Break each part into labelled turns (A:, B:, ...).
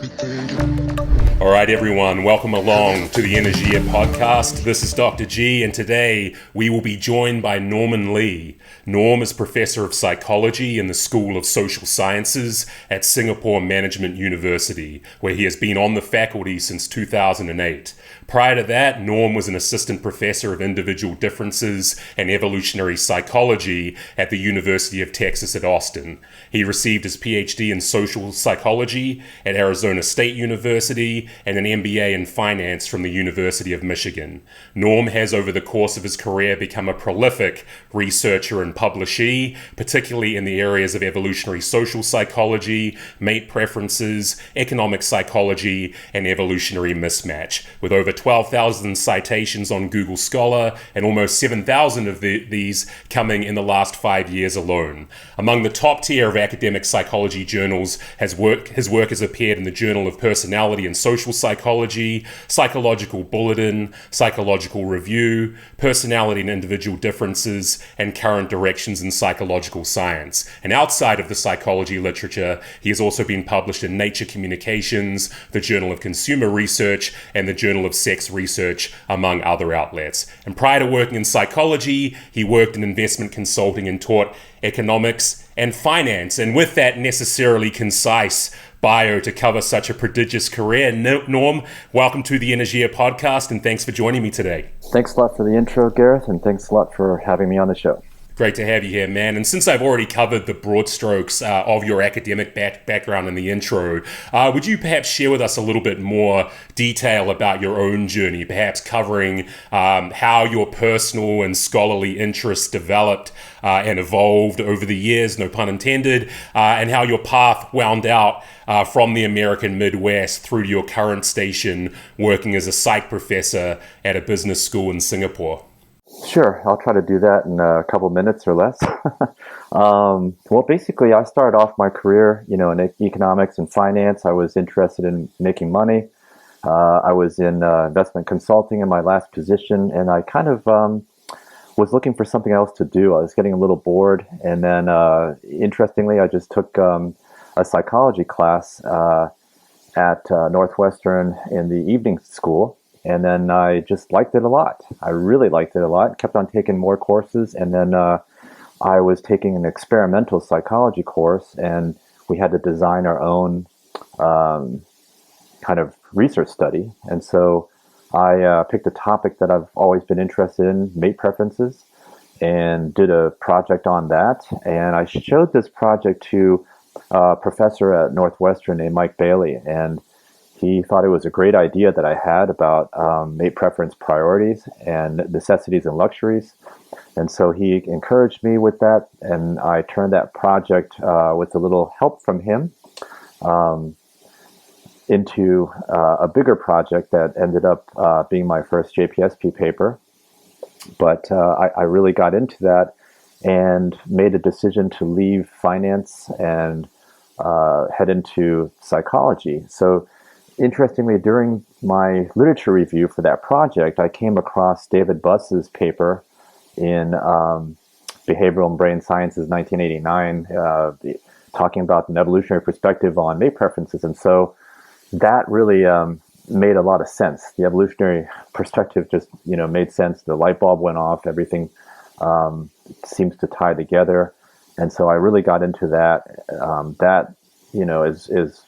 A: All right, everyone, welcome along to the Energeia podcast. This is Dr. G, and today we will be joined by Norman Lee. Norm is Professor of Psychology in the School of Social Sciences at Singapore Management University, where he has been on the faculty since 2008. Prior to that, Norm was an Assistant Professor of Individual Differences and Evolutionary Psychology at the University of Texas at Austin. He received his PhD in Social Psychology at Arizona State University and an MBA in Finance from the University of Michigan. Norm has, over the course of his career, become a prolific researcher and publishee, particularly in the areas of evolutionary social psychology, mate preferences, economic psychology, and evolutionary mismatch, with over 12,000 citations on Google Scholar and almost 7,000 of these coming in the last 5 years alone. Among the top tier of academic psychology journals, his work has appeared in the Journal of Personality and Social Psychology, Psychological Bulletin, Psychological Review, Personality and Individual Differences, and Current Directions in Psychological Science. And outside of the psychology literature, he has also been published in Nature Communications, the Journal of Consumer Research, and the Journal of Sex Research, among other outlets. And prior to working in psychology, he worked in investment consulting and taught economics and finance. And with that necessarily concise bio to cover such a prodigious career, Norm, welcome to the Energeia podcast, and thanks for joining me today.
B: Thanks a lot for the intro, Gareth, and thanks a lot for having me on the show.
A: Great to have you here, man. And since I've already covered the broad strokes of your academic background in the intro, would you perhaps share with us a little bit more detail about your own journey, perhaps covering how your personal and scholarly interests developed and evolved over the years, no pun intended, and how your path wound out from the American Midwest through to your current station working as a psych professor at a business school in Singapore?
B: Sure, I'll try to do that in a couple minutes or less. Well, basically, I started off my career, in economics and finance. I was interested in making money. I was in investment consulting in my last position, and I kind of was looking for something else to do. I was getting a little bored, and then, interestingly, I just took a psychology class at Northwestern in the evening school. And then I just liked it a lot. I really liked it a lot. Kept on taking more courses. And then I was taking an experimental psychology course, and we had to design our own kind of research study. And so I picked a topic that I've always been interested in, mate preferences, and did a project on that. And I showed this project to a professor at Northwestern named Mike Bailey. And he thought it was a great idea that I had about mate preference priorities and necessities and luxuries. And so he encouraged me with that, and I turned that project with a little help from him into a bigger project that ended up being my first JPSP paper. But I really got into that and made a decision to leave finance and head into psychology. So interestingly, during my literature review for that project, I came across David Buss's paper in Behavioral and Brain Sciences 1989, talking about an evolutionary perspective on mate preferences. And so that really made a lot of sense. The evolutionary perspective just, made sense. The light bulb went off. Everything seems to tie together. And so I really got into that. That, is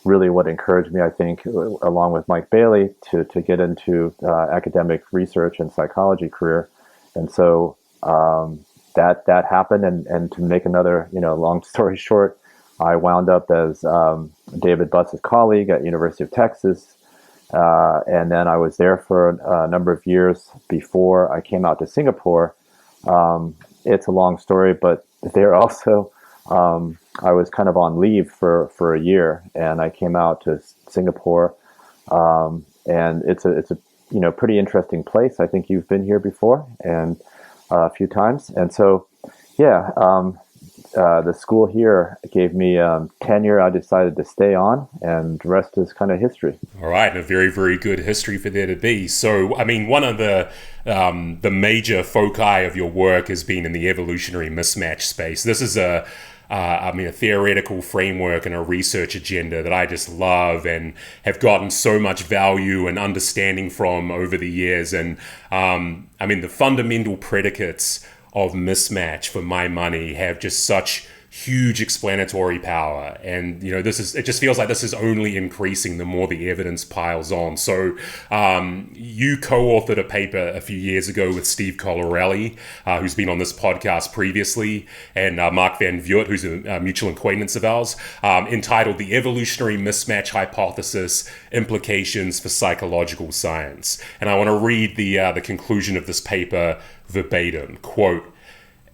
B: really what encouraged me, I think, along with Mike Bailey, to get into academic research and psychology career. And so that happened. And to make another, long story short, I wound up as David Buss's colleague at University of Texas. And then I was there for a number of years before I came out to Singapore. It's a long story, but there also, I was kind of on leave for a year, and I came out to Singapore, and it's a pretty interesting place. I think you've been here before and a few times, and so the school here gave me tenure. I decided to stay on, and the rest is kind of history.
A: All right, a very, very good history for there to be. So, I mean, one of the major foci of your work has been in the evolutionary mismatch space. This is a a theoretical framework and a research agenda that I just love and have gotten so much value and understanding from over the years. And the fundamental predicates of mismatch, for my money, have just such huge explanatory power, and it just feels like this is only increasing the more the evidence piles on. So you co-authored a paper a few years ago with Steve Colorelli, who's been on this podcast previously, and Mark Van Vught, who's a mutual acquaintance of ours, entitled "The Evolutionary Mismatch Hypothesis: Implications for Psychological Science." And I want to read the conclusion of this paper verbatim. Quote,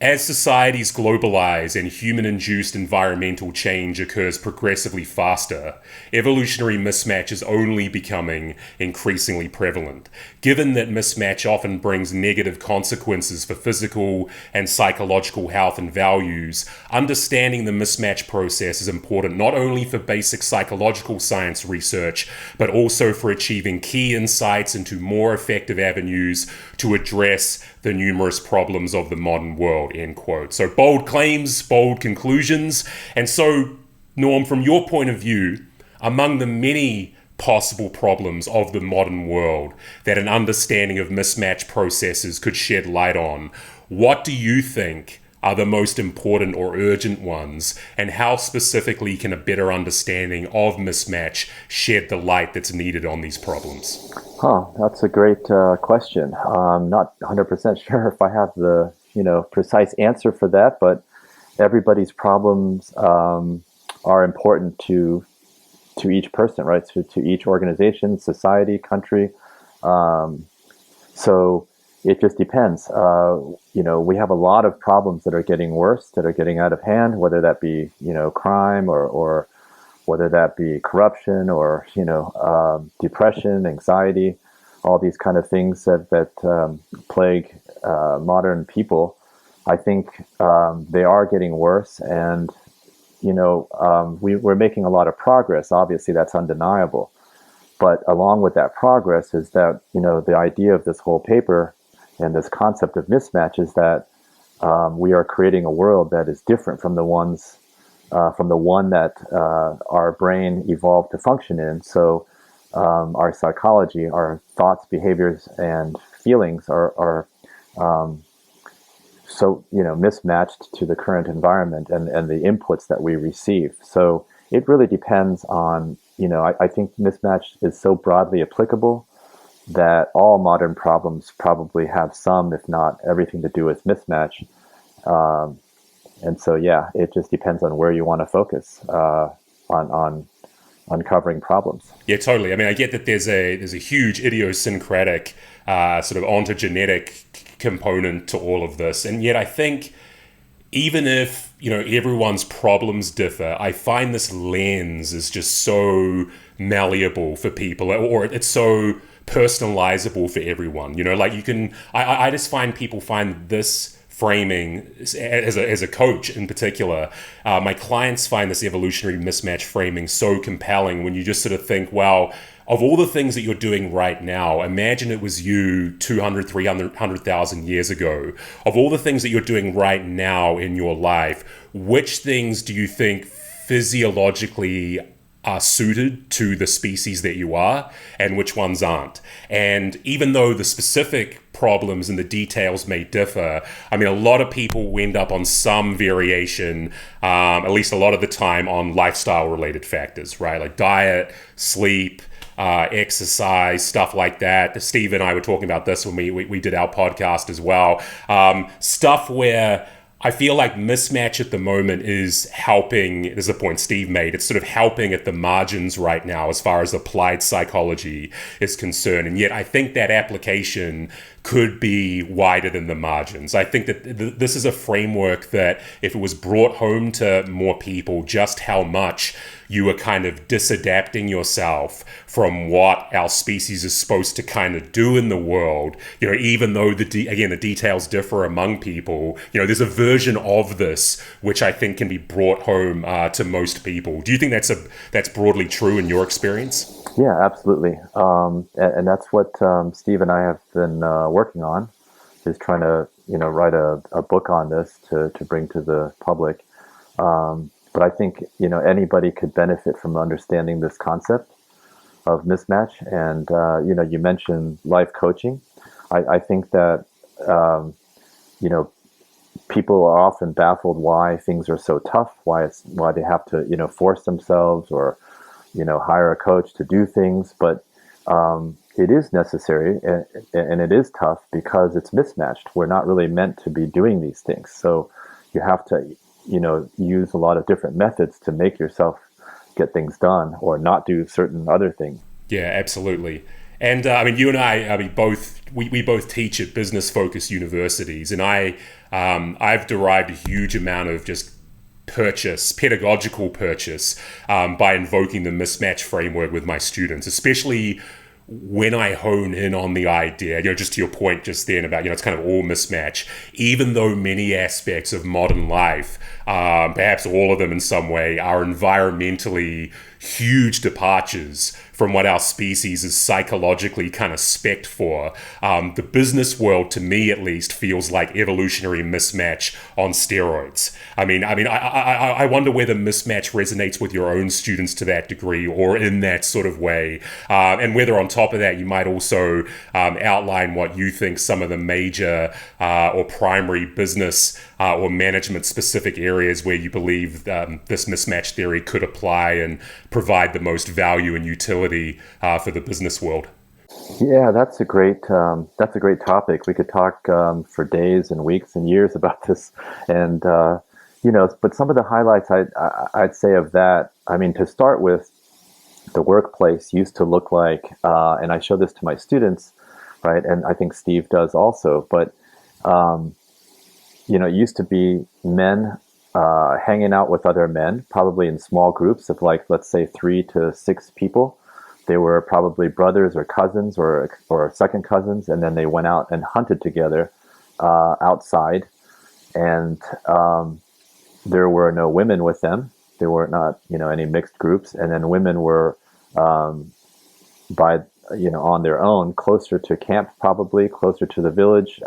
A: "As societies globalize and human-induced environmental change occurs progressively faster, evolutionary mismatch is only becoming increasingly prevalent. Given that mismatch often brings negative consequences for physical and psychological health and values, understanding the mismatch process is important not only for basic psychological science research, but also for achieving key insights into more effective avenues to address the numerous problems of the modern world," end quote. So bold claims, bold conclusions. And so, Norm, from your point of view, among the many possible problems of the modern world that an understanding of mismatch processes could shed light on, what do you think are the most important or urgent ones, and how specifically can a better understanding of mismatch shed the light that's needed on these problems?
B: That's a great question. I'm not 100% sure if I have the precise answer for that, but everybody's problems are important to each person, right? To each organization, society, country. So it just depends. We have a lot of problems that are getting worse, that are getting out of hand, whether that be crime or whether that be corruption or depression, anxiety, all these kind of things that plague modern people. I think they are getting worse, and we're making a lot of progress. Obviously, that's undeniable. But along with that progress is that the idea of this whole paper and this concept of mismatch is that we are creating a world that is different from the one that our brain evolved to function in. So our psychology, our thoughts, behaviors, and feelings are so mismatched to the current environment and the inputs that we receive. So it really depends on I think mismatch is so broadly applicable that all modern problems probably have some, if not everything, to do with mismatch. And so, yeah, it just depends on where you want to focus on uncovering problems.
A: Yeah, totally. I mean, I get that there's a huge idiosyncratic sort of ontogenetic component to all of this, and yet I think even if everyone's problems differ, I find this lens is just so malleable for people, or it's so personalizable for everyone. I just find people find this framing as a coach in particular. My clients find this evolutionary mismatch framing so compelling when you just sort of think, wow, of all the things that you're doing right now, imagine it was you 200, 300,000 years ago. Of all the things that you're doing right now in your life, which things do you think physiologically are suited to the species that you are, and which ones aren't? And even though the specific problems and the details may differ, I mean, a lot of people end up on some variation, at least a lot of the time, on lifestyle-related factors, right? Like diet, sleep, exercise, stuff like that. Steve and I were talking about this when we did our podcast as well. Stuff where I feel like mismatch at the moment is helping, there's a point Steve made, it's sort of helping at the margins right now as far as applied psychology is concerned. And yet I think that application could be wider than the margins. I think that this is a framework that if it was brought home to more people, just how much you are kind of disadapting yourself from what our species is supposed to kind of do in the world, even though the details differ among people, there's a version of this which I think can be brought home to most people. Do you think that's broadly true in your experience?
B: Yeah, absolutely. And that's what Steve and I have been working on, is trying to write a book on this to bring to the public. But I think, anybody could benefit from understanding this concept of mismatch. And, you mentioned life coaching. I think that, you know, people are often baffled why things are so tough, why they have to, force themselves or, hire a coach to do things. But it is necessary, and it is tough because it's mismatched. We're not really meant to be doing these things. So you have to, use a lot of different methods to make yourself get things done or not do certain other things.
A: Yeah, absolutely. And you and I mean, we both teach at business-focused universities, and I've derived a huge amount of just pedagogical purchase, by invoking the mismatch framework with my students, especially when I hone in on the idea, just to your point just then about, it's kind of all mismatch, even though many aspects of modern life, perhaps all of them in some way, are environmentally huge departures from what our species is psychologically kind of spec'd for. The business world, to me at least, feels like evolutionary mismatch on steroids. I wonder whether mismatch resonates with your own students to that degree or in that sort of way, and whether on top of that you might also outline what you think some of the major or primary business or management specific areas where you believe this mismatch theory could apply and provide the most value and utility for the business world.
B: Yeah, that's a great topic. We could talk for days and weeks and years about this, and but some of the highlights I'd say of that. I mean, to start with, the workplace used to look like, and I show this to my students, right? And I think Steve does also. But it used to be men hanging out with other men, probably in small groups of, like, let's say 3 to 6 people. They were probably brothers or cousins or second cousins, and then they went out and hunted together outside. And there were no women with them. There were not, any mixed groups. And then women were by on their own, closer to camp, probably closer to the village.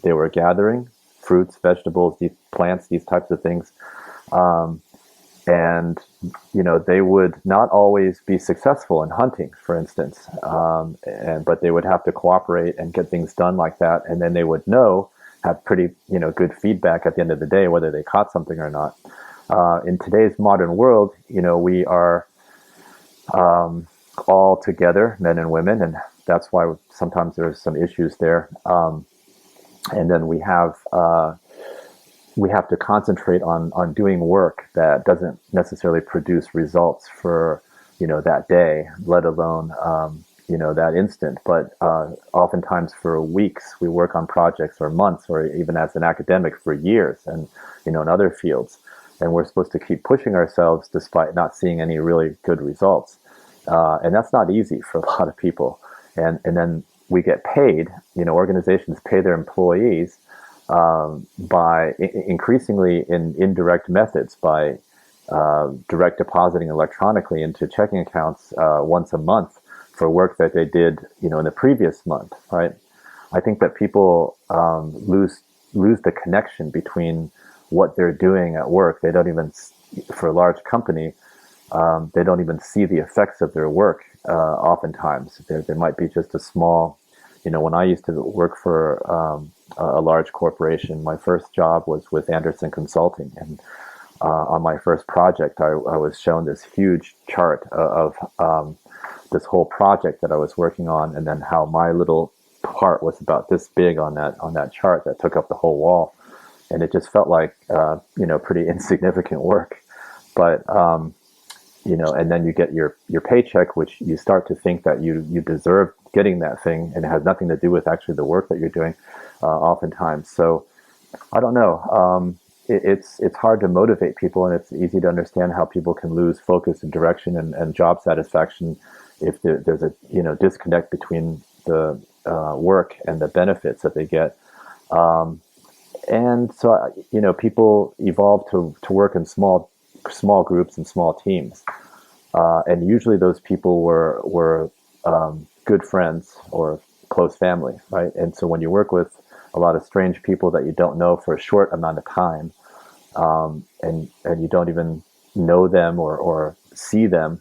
B: They were gathering fruits, vegetables, these plants, these types of things. And they would not always be successful in hunting, for instance, but they would have to cooperate and get things done like that, and then they would have pretty good feedback at the end of the day whether they caught something or not. In today's modern world, we are all together, men and women, and that's why sometimes there's some issues there. And then we have to concentrate on doing work that doesn't necessarily produce results for that day, let alone that instant. But oftentimes for weeks we work on projects, or months, or even as an academic for years, and in other fields, and we're supposed to keep pushing ourselves despite not seeing any really good results, and that's not easy for a lot of people. And then we get paid. Organizations pay their employees by increasingly in indirect methods, by direct depositing electronically into checking accounts once a month for work that they did, in the previous month, right? I think that people lose the connection between what they're doing at work. They don't even, for a large company, they don't even see the effects of their work. Oftentimes, there might be just a small. When I used to work for a large corporation, my first job was with Anderson Consulting, and on my first project, I was shown this huge chart of this whole project that I was working on, and then how my little part was about this big on that chart that took up the whole wall, and it just felt like pretty insignificant work, but and then you get your paycheck, which you start to think that you deserve getting that thing, and it has nothing to do with actually the work that you're doing, oftentimes. So I don't know. It's hard to motivate people, and it's easy to understand how people can lose focus and direction and job satisfaction if there's a disconnect between the work and the benefits that they get. And so people evolve to work in small groups and small teams, and usually those people were good friends or close family, right? And so when you work with a lot of strange people that you don't know for a short amount of time, and you don't even know them or see them,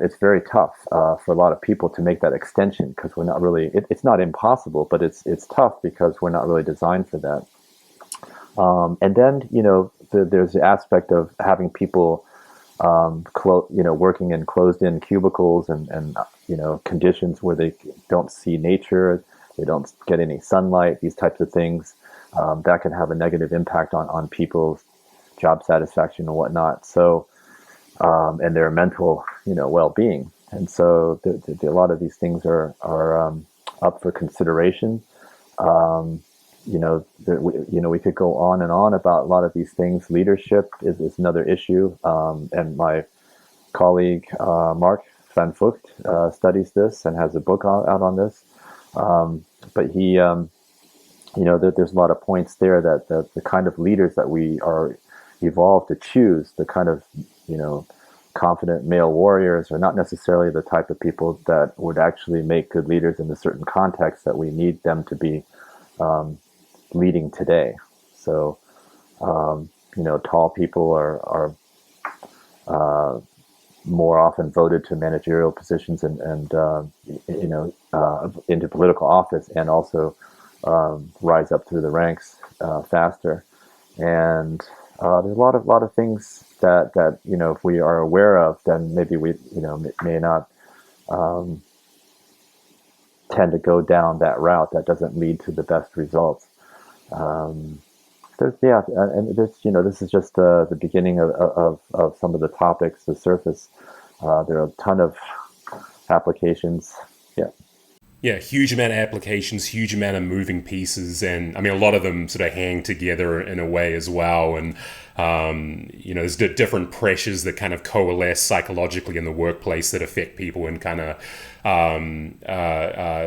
B: it's very tough for a lot of people to make that extension, because we're not really. It's not impossible, but it's tough because we're not really designed for that. And then there's the aspect of having people working in closed-in cubicles and conditions where they don't see nature, they don't get any sunlight, these types of things. That can have a negative impact on people's job satisfaction and whatnot. So, and their mental, well-being. And so, a lot of these things are up for consideration. We could go on and on about a lot of these things. Leadership is another issue, and my colleague Mark Van Vugt studies this and has a book out on this. But he, there's a lot of points there that the kind of leaders that we are evolved to choose, the kind of confident male warriors, are not necessarily the type of people that would actually make good leaders in a certain context that we need them to be leading today. So, tall people are more often voted to managerial positions and into political office, and also rise up through the ranks faster. And there's a lot of things that if we are aware of, then maybe we may not tend to go down that route that doesn't lead to the best results. And this is just the beginning of some of the topics, the surface. There are a ton of applications. Yeah.
A: Yeah, huge amount of applications, huge amount of moving pieces, and I mean, a lot of them sort of hang together in a way as well. And there's different pressures that kind of coalesce psychologically in the workplace that affect people in kind of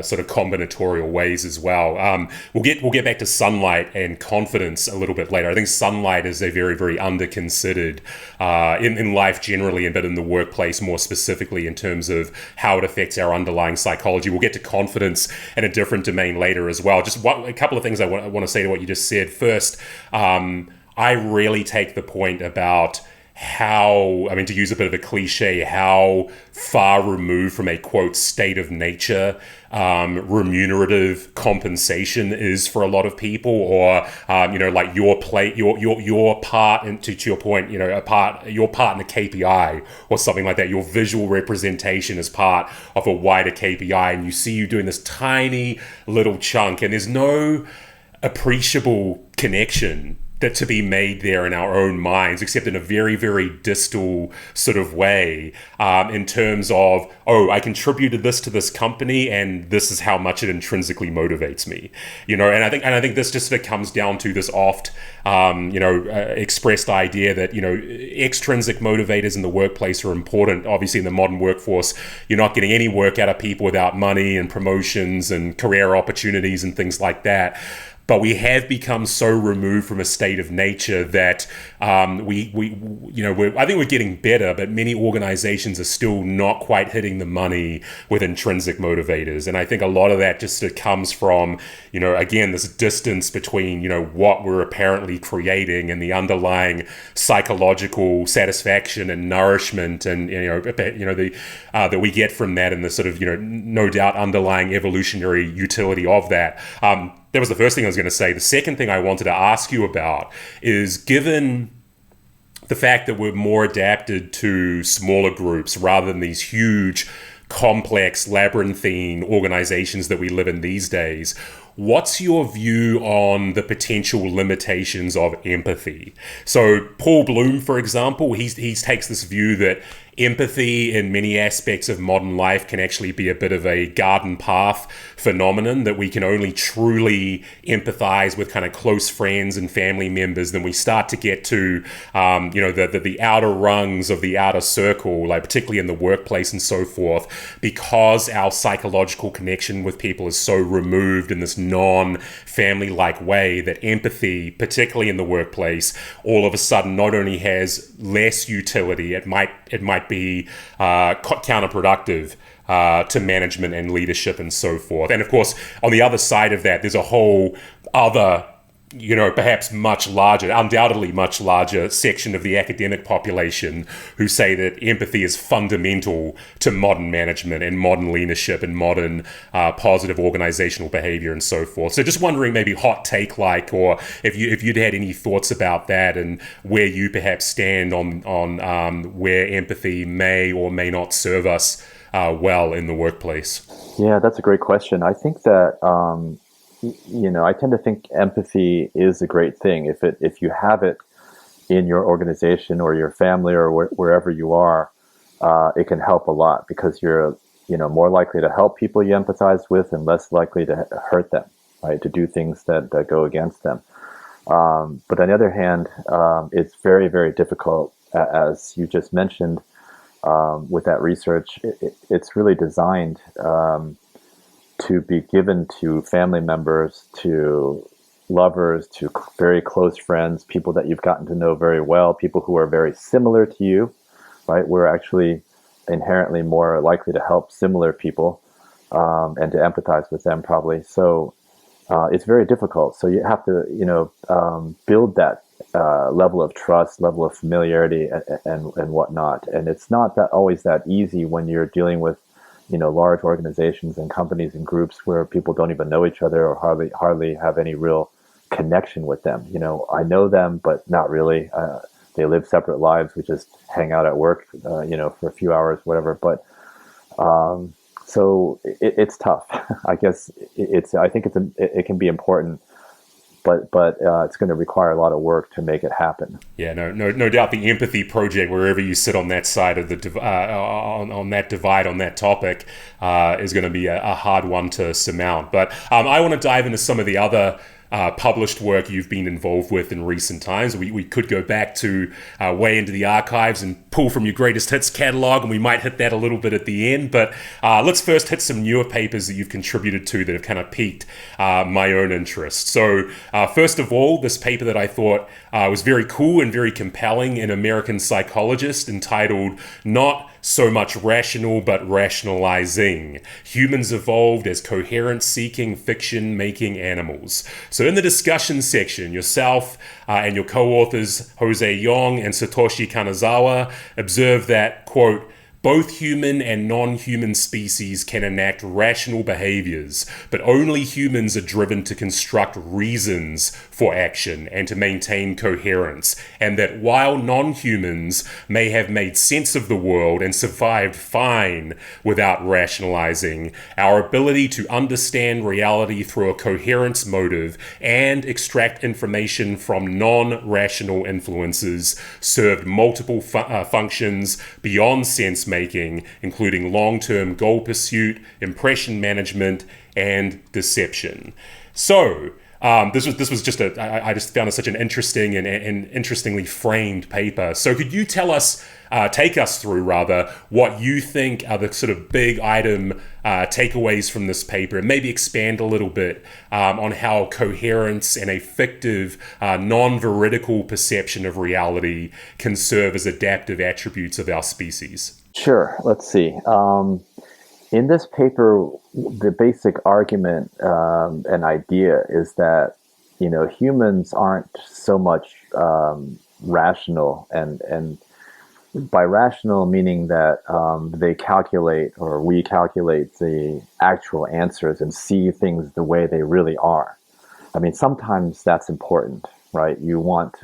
A: sort of combinatorial ways as well. We'll get back to sunlight and confidence a little bit later. I think sunlight is a very, very under-considered in life generally, but in the workplace more specifically in terms of how it affects our underlying psychology. We'll get to confidence in a different domain later as well. Just a couple of things I want to say to what you just said. First, I really take the point about how, I mean, to use a bit of a cliche, how far removed from a quote state of nature remunerative compensation is for a lot of people, or like your part, and to your point, your part in the KPI or something like that, your visual representation as part of a wider KPI, and you doing this tiny little chunk, and there's no appreciable connection that to be made there in our own minds, except in a very, very distal sort of way, in terms of, I contributed this to this company, and this is how much it intrinsically motivates me, and I think this just sort of comes down to this oft, expressed idea that extrinsic motivators in the workplace are important. Obviously, in the modern workforce, you're not getting any work out of people without money and promotions and career opportunities and things like that. But we have become so removed from a state of nature that I think we're getting better, but many organizations are still not quite hitting the money with intrinsic motivators. And I think a lot of that just comes from, again, this distance between, what we're apparently creating and the underlying psychological satisfaction and nourishment and, that we get from that, and the sort of, no doubt underlying evolutionary utility of that. That was the first thing I was going to say. The second thing I wanted to ask you about is, given the fact that we're more adapted to smaller groups rather than these huge, complex, labyrinthine organizations that we live in these days, what's your view on the potential limitations of empathy? So Paul Bloom, for example, he takes this view that empathy in many aspects of modern life can actually be a bit of a garden path phenomenon, that we can only truly empathize with kind of close friends and family members. Then we start to get to, the outer rungs of the outer circle, like particularly in the workplace and so forth, because our psychological connection with people is so removed in this non-family-like way, that empathy, particularly in the workplace, all of a sudden not only has less utility, it might be counterproductive to management and leadership and so forth. And of course, on the other side of that, there's a whole other perhaps undoubtedly much larger section of the academic population who say that empathy is fundamental to modern management and modern leadership and modern positive organizational behavior and so forth. So just wondering, maybe hot take or if you'd had any thoughts about that and where you perhaps stand on where empathy may or may not serve us well in the workplace.
B: Yeah, that's a great question. I think that I tend to think empathy is a great thing. If you have it in your organization or your family or wherever you are, it can help a lot because you're more likely to help people you empathize with and less likely to hurt them, right? To do things that go against them. But on the other hand, it's very, very difficult, as you just mentioned, with that research. It's really designed to be given to family members, to lovers, to very close friends, people that you've gotten to know very well, people who are very similar to you, right? We're actually inherently more likely to help similar people and to empathize with them probably. So it's very difficult. So you have to, build that level of trust, level of familiarity and whatnot. And it's not that always that easy when you're dealing with large organizations and companies and groups where people don't even know each other or hardly have any real connection with them. I know them, but not really. They live separate lives. We just hang out at work, for a few hours, whatever. But so it's tough. I guess I think it can be important, but it's going to require a lot of work to make it happen.
A: Yeah, no doubt the empathy project, wherever you sit on that side of the on that divide on that topic, is going to be a hard one to surmount. But I want to dive into some of the other published work you've been involved with in recent times. We could go back to way into the archives and pull from your greatest hits catalog, and we might hit that a little bit at the end. But let's first hit some newer papers that you've contributed to that have kind of piqued my own interest. So first of all, this paper that I thought was very cool and very compelling in American Psychologist, entitled "Not So Much Rational But Rationalizing: Humans Evolved as Coherence-Seeking Fiction-Making Animals." So in the discussion section, yourself and your co-authors Jose Yong and Satoshi Kanazawa observe that, quote, "Both human and non-human species can enact rational behaviors, but only humans are driven to construct reasons for action and to maintain coherence, and that while non-humans may have made sense of the world and survived fine without rationalizing, our ability to understand reality through a coherence motive and extract information from non-rational influences served multiple functions beyond sense making, including long-term goal pursuit, impression management, and deception." So this was just I just found it such an interesting and interestingly framed paper. So could you take us through what you think are the sort of big item takeaways from this paper, and maybe expand a little bit on how coherence and a fictive, non-veridical perception of reality can serve as adaptive attributes of our species?
B: Sure. Let's see. In this paper, the basic argument and idea is that humans aren't so much rational, and by rational meaning that they calculate, or we calculate, the actual answers and see things the way they really are. I mean, sometimes that's important, right? You want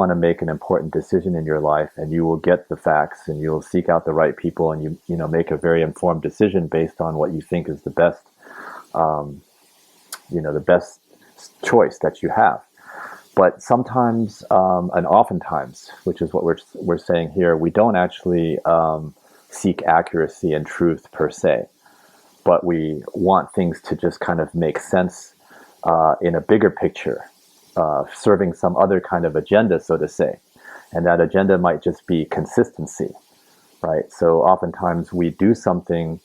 B: to make an important decision in your life, and you will get the facts, and you'll seek out the right people, and you make a very informed decision based on what you think is the best, the best choice that you have. But sometimes, and oftentimes, which is what we're saying here, we don't actually seek accuracy and truth per se, but we want things to just kind of make sense in a bigger picture, serving some other kind of agenda, so to say. And that agenda might just be consistency, right? So oftentimes we do something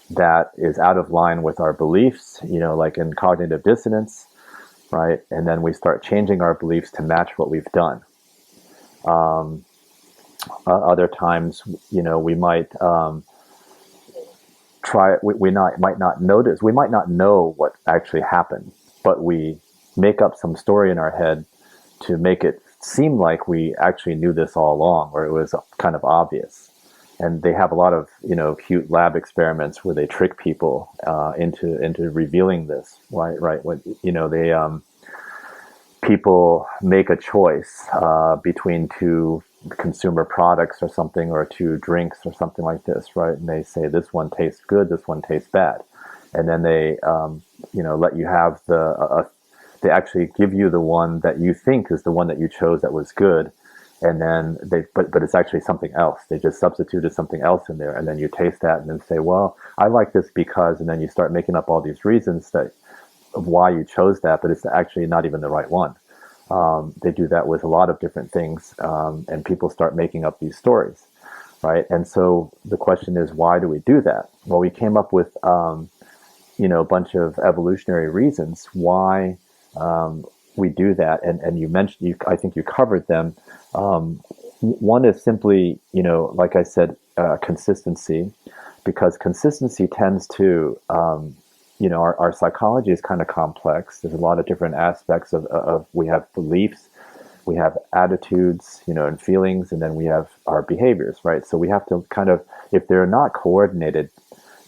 B: that is out of line with our beliefs, like in cognitive dissonance, right? And then we start changing our beliefs to match what we've done. Other times, we might might not notice, we might not know what actually happened, but we make up some story in our head to make it seem like we actually knew this all along, or it was kind of obvious. And they have a lot of, cute lab experiments where they trick people into revealing this. Right. When, they people make a choice between two consumer products or something, or two drinks or something like this, right? And they say this one tastes good, this one tastes bad, and then they, let you have they actually give you the one that you think is the one that you chose that was good, and then but it's actually something else. They just substituted something else in there, and then you taste that and then say, well, I like this because, and then you start making up all these reasons of why you chose that, but it's actually not even the right one. They do that with a lot of different things, and people start making up these stories, right? And so the question is, why do we do that? Well, we came up with a bunch of evolutionary reasons why we do that, and you mentioned, I think you covered them. One is simply, like I said, consistency, because consistency tends to, our psychology is kind of complex. There's a lot of different aspects of we have beliefs, we have attitudes, and feelings, and then we have our behaviors, right? So we have to kind of, if they're not coordinated,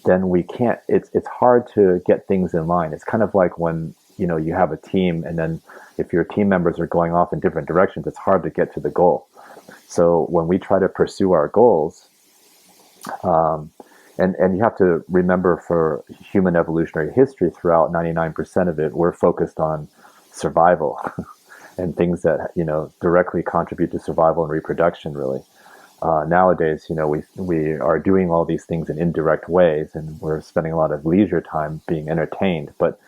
B: then we can't, it's hard to get things in line. It's kind of like when, you have a team, and then if your team members are going off in different directions, it's hard to get to the goal. So when we try to pursue our goals, and you have to remember, for human evolutionary history, throughout 99% of it, we're focused on survival and things that, directly contribute to survival and reproduction, really. Nowadays, we are doing all these things in indirect ways, and we're spending a lot of leisure time being entertained. But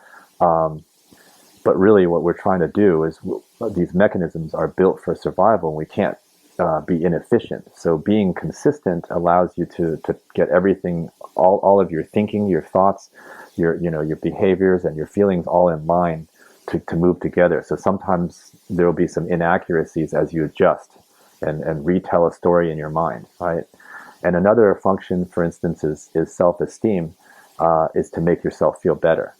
B: really what we're trying to do is, these mechanisms are built for survival, and we can't be inefficient. So being consistent allows you to get everything, all of your thinking, your thoughts, your behaviors and your feelings all in line to move together. So sometimes there will be some inaccuracies as you adjust and retell a story in your mind, right? And another function, for instance, is self-esteem, is to make yourself feel better.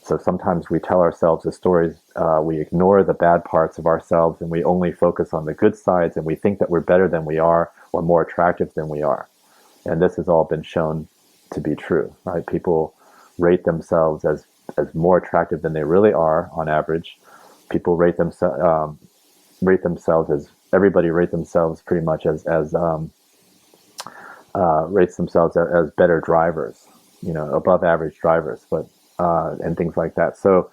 B: So sometimes we tell ourselves the stories, we ignore the bad parts of ourselves, and we only focus on the good sides, and we think that we're better than we are, or more attractive than we are. And this has all been shown to be true, right? People rate themselves as more attractive than they really are on average. People rate themselves as, everybody rate themselves pretty much as rates themselves as better drivers, above average drivers, but and things like that. So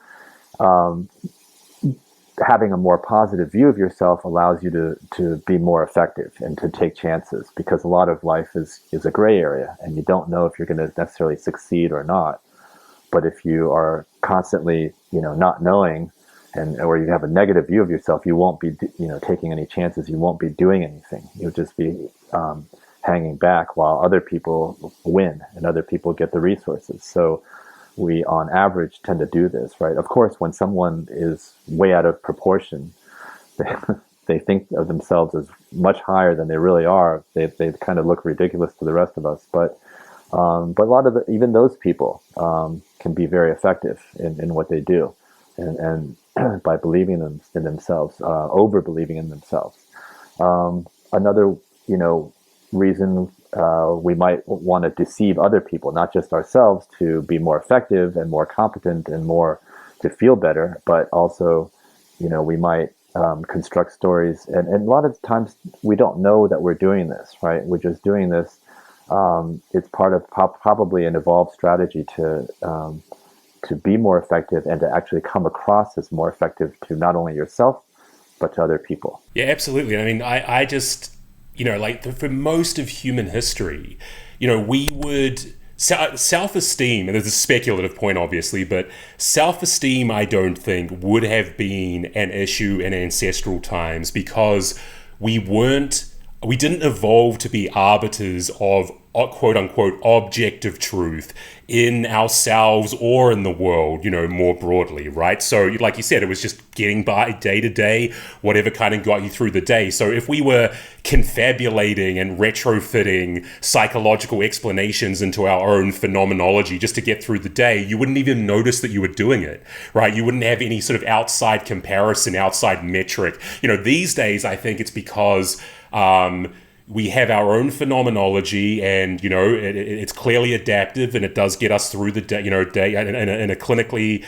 B: having a more positive view of yourself allows you to be more effective and to take chances, because a lot of life is a gray area, and you don't know if you're going to necessarily succeed or not. But if you are constantly, not knowing, or you have a negative view of yourself, you won't be, taking any chances. You won't be doing anything. You'll just be hanging back while other people win and other people get the resources. So we, on average, tend to do this, right? Of course, when someone is way out of proportion, they think of themselves as much higher than they really are. They kind of look ridiculous to the rest of us. But a lot of even those people can be very effective in what they do, and by believing in themselves, over believing in themselves. Another, reason we might want to deceive other people, not just ourselves, to be more effective and more competent and more to feel better, but also, we might construct stories. And a lot of times we don't know that we're doing this, right? We're just doing this. It's part of probably an evolved strategy to be more effective and to actually come across as more effective to not only yourself, but to other people.
A: Yeah, absolutely. I mean, I just, for most of human history, we would, self-esteem, and there's a speculative point, obviously, but self-esteem, I don't think, would have been an issue in ancestral times, because we didn't evolve to be arbiters of quote unquote objective truth in ourselves or in the world, more broadly, right? So like you said, it was just getting by day to day, whatever kind of got you through the day. So if we were confabulating and retrofitting psychological explanations into our own phenomenology just to get through the day, you wouldn't even notice that you were doing it, right? You wouldn't have any sort of outside comparison, outside metric. These days, I think it's because we have our own phenomenology, and it's clearly adaptive, and it does get us through the day. Day in a clinically,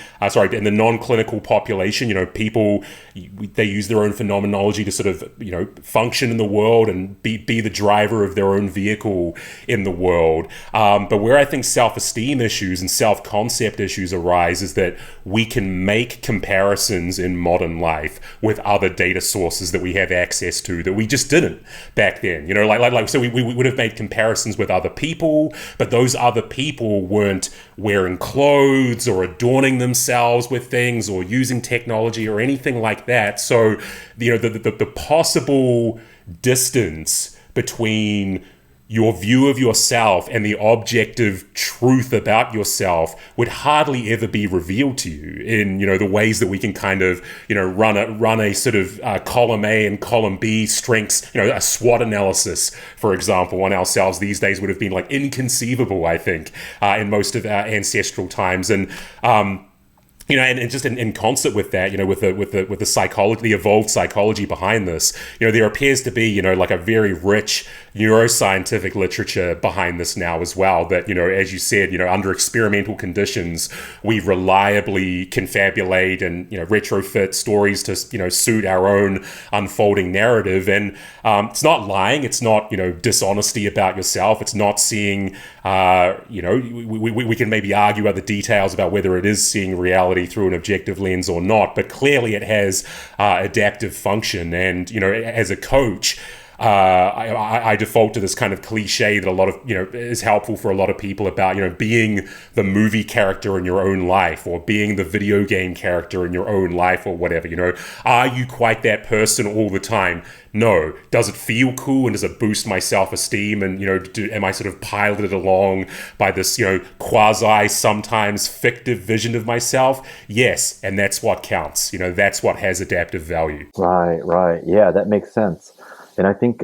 A: in the non-clinical population, people they use their own phenomenology to sort of function in the world and be the driver of their own vehicle in the world. But where I think self-esteem issues and self-concept issues arise is that we can make comparisons in modern life with other data sources that we have access to that we just didn't back then. So we would have made comparisons with other people, but those other people weren't wearing clothes or adorning themselves with things or using technology or anything like that. So, the possible distance between your view of yourself and the objective truth about yourself would hardly ever be revealed to you in the ways that we can kind of run a sort of column A and column B strengths, a SWOT analysis, for example, on ourselves these days would have been like inconceivable, I think, in most of our ancestral times. And and just in concert with that, with the psychology, the evolved psychology behind this, there appears to be, like a very rich neuroscientific literature behind this now as well. That, as you said, under experimental conditions, we reliably confabulate and, retrofit stories to, suit our own unfolding narrative. And it's not lying. It's not, dishonesty about yourself. It's not seeing, we can maybe argue about the details about whether it is seeing reality through an objective lens or not, but clearly it has adaptive function. And as a coach, I default to this kind of cliche that a lot of is helpful for a lot of people about being the movie character in your own life, or being the video game character in your own life, or whatever. Are you quite that person all the time? No. Does it feel cool, and does it boost my self-esteem? And am I sort of piloted along by this quasi, sometimes fictive vision of myself? Yes, and that's what counts. That's what has adaptive value.
B: Right. Yeah, that makes sense. And I think,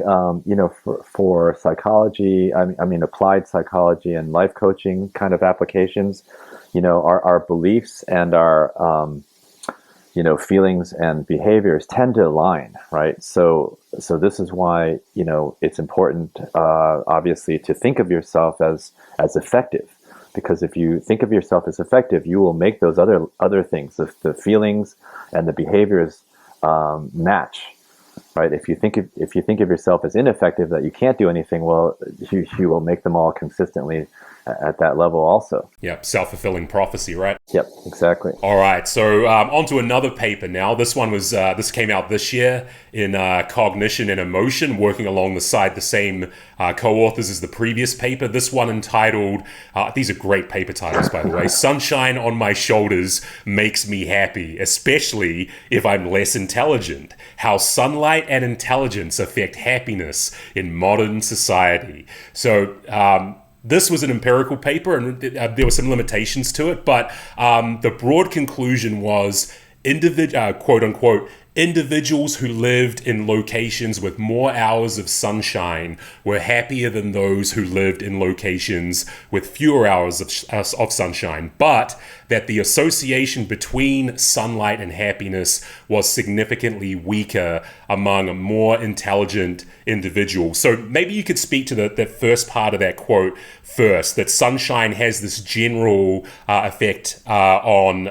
B: for psychology, I mean, applied psychology and life coaching kind of applications, our beliefs and our, feelings and behaviors tend to align, right? So this is why, it's important, obviously, to think of yourself as effective. Because if you think of yourself as effective, you will make those other things, the feelings and the behaviors, match. Right. If you think of yourself as ineffective, that you can't do anything, well, you will make them all consistently at that level also.
A: Yep, self-fulfilling prophecy, right?
B: Yep, exactly.
A: All right, so on to another paper now. This one was this came out this year in Cognition and Emotion, working alongside the same co-authors as the previous paper. This one entitled, these are great paper titles, by the way, Sunshine on My Shoulders Makes Me Happy, Especially If I'm Less Intelligent. How Sunlight and Intelligence Affect Happiness in Modern Society. So, this was an empirical paper, and there were some limitations to it, but the broad conclusion was quote unquote, individuals who lived in locations with more hours of sunshine were happier than those who lived in locations with fewer hours of sunshine, but that the association between sunlight and happiness was significantly weaker among more intelligent individuals. So maybe you could speak to that first part of that quote first, that sunshine has this general effect on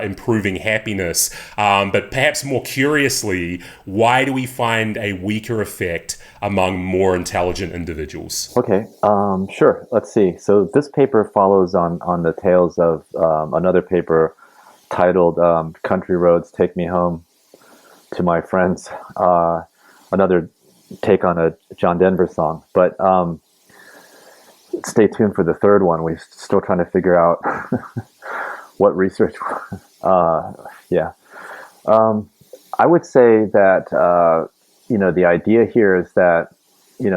A: improving happiness, but perhaps more curiously, why do we find a weaker effect among more intelligent individuals?
B: Okay, sure. Let's see. So this paper follows on the tails of another paper titled Country Roads Take Me Home to My Friends, another take on a John Denver song. But stay tuned for the third one. We're still trying to figure out what research. I would say that, the idea here is that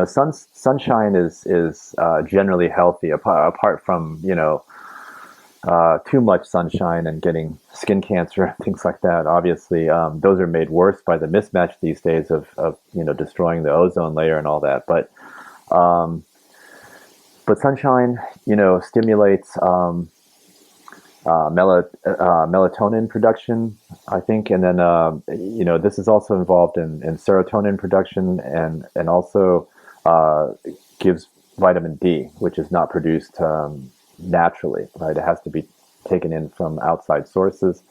B: sunshine is generally healthy, apart from too much sunshine and getting skin cancer and things like that. Obviously, those are made worse by the mismatch these days of destroying the ozone layer and all that. But sunshine, stimulates melatonin production, I think, and then this is also involved in serotonin production, and also gives vitamin D, which is not produced naturally, right? It has to be taken in from outside sources.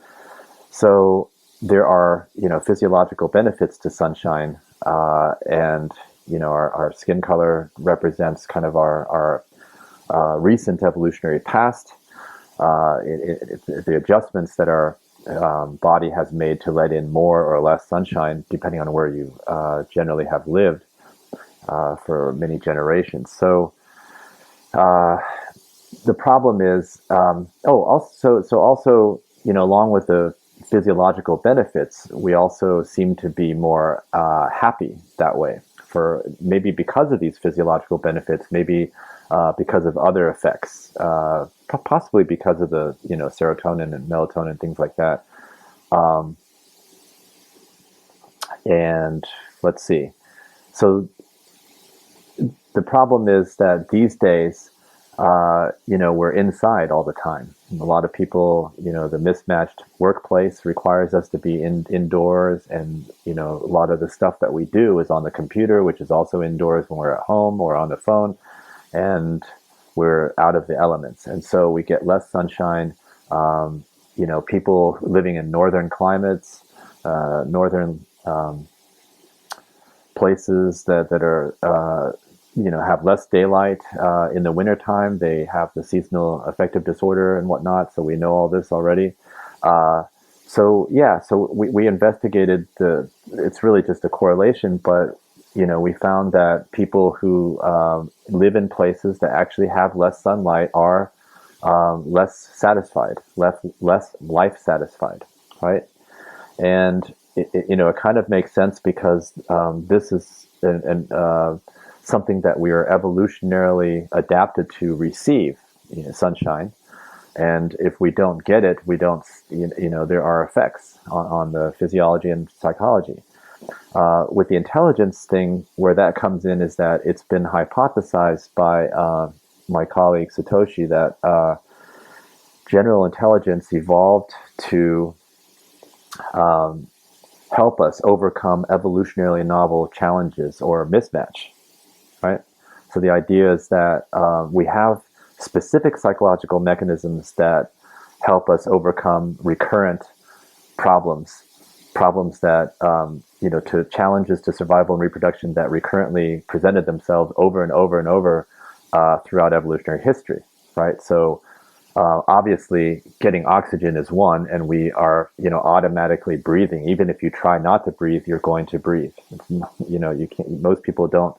B: So there are physiological benefits to sunshine, and our skin color represents kind of our recent evolutionary past. The adjustments that our body has made to let in more or less sunshine, depending on where you generally have lived for many generations. So the problem is, also, along with the physiological benefits, we also seem to be more happy that way. For maybe because of these physiological benefits, maybe because of other effects, possibly because of the serotonin and melatonin, things like that. And let's see. So the problem is that these days, we're inside all the time. A lot of people, the mismatched workplace requires us to be indoors, and a lot of the stuff that we do is on the computer, which is also indoors when we're at home or on the phone, and we're out of the elements, and so we get less sunshine. People living in northern climates, northern places that are have less daylight in the wintertime. They have the seasonal affective disorder and whatnot, so we know all this already. So we investigated it's really just a correlation, but we found that people who live in places that actually have less sunlight are less satisfied, less life satisfied, right? And it kind of makes sense, because this is something that we are evolutionarily adapted to receive, sunshine. And if we don't get it, we don't, there are effects on the physiology and psychology. With the intelligence thing, where that comes in is that it's been hypothesized by my colleague Satoshi that general intelligence evolved to help us overcome evolutionarily novel challenges or mismatch, right? So the idea is that we have specific psychological mechanisms that help us overcome recurrent problems that, to challenges to survival and reproduction that recurrently presented themselves over and over and over throughout evolutionary history, right? So obviously getting oxygen is one, and we are, automatically breathing. Even if you try not to breathe, you're going to breathe. You can't, most people don't,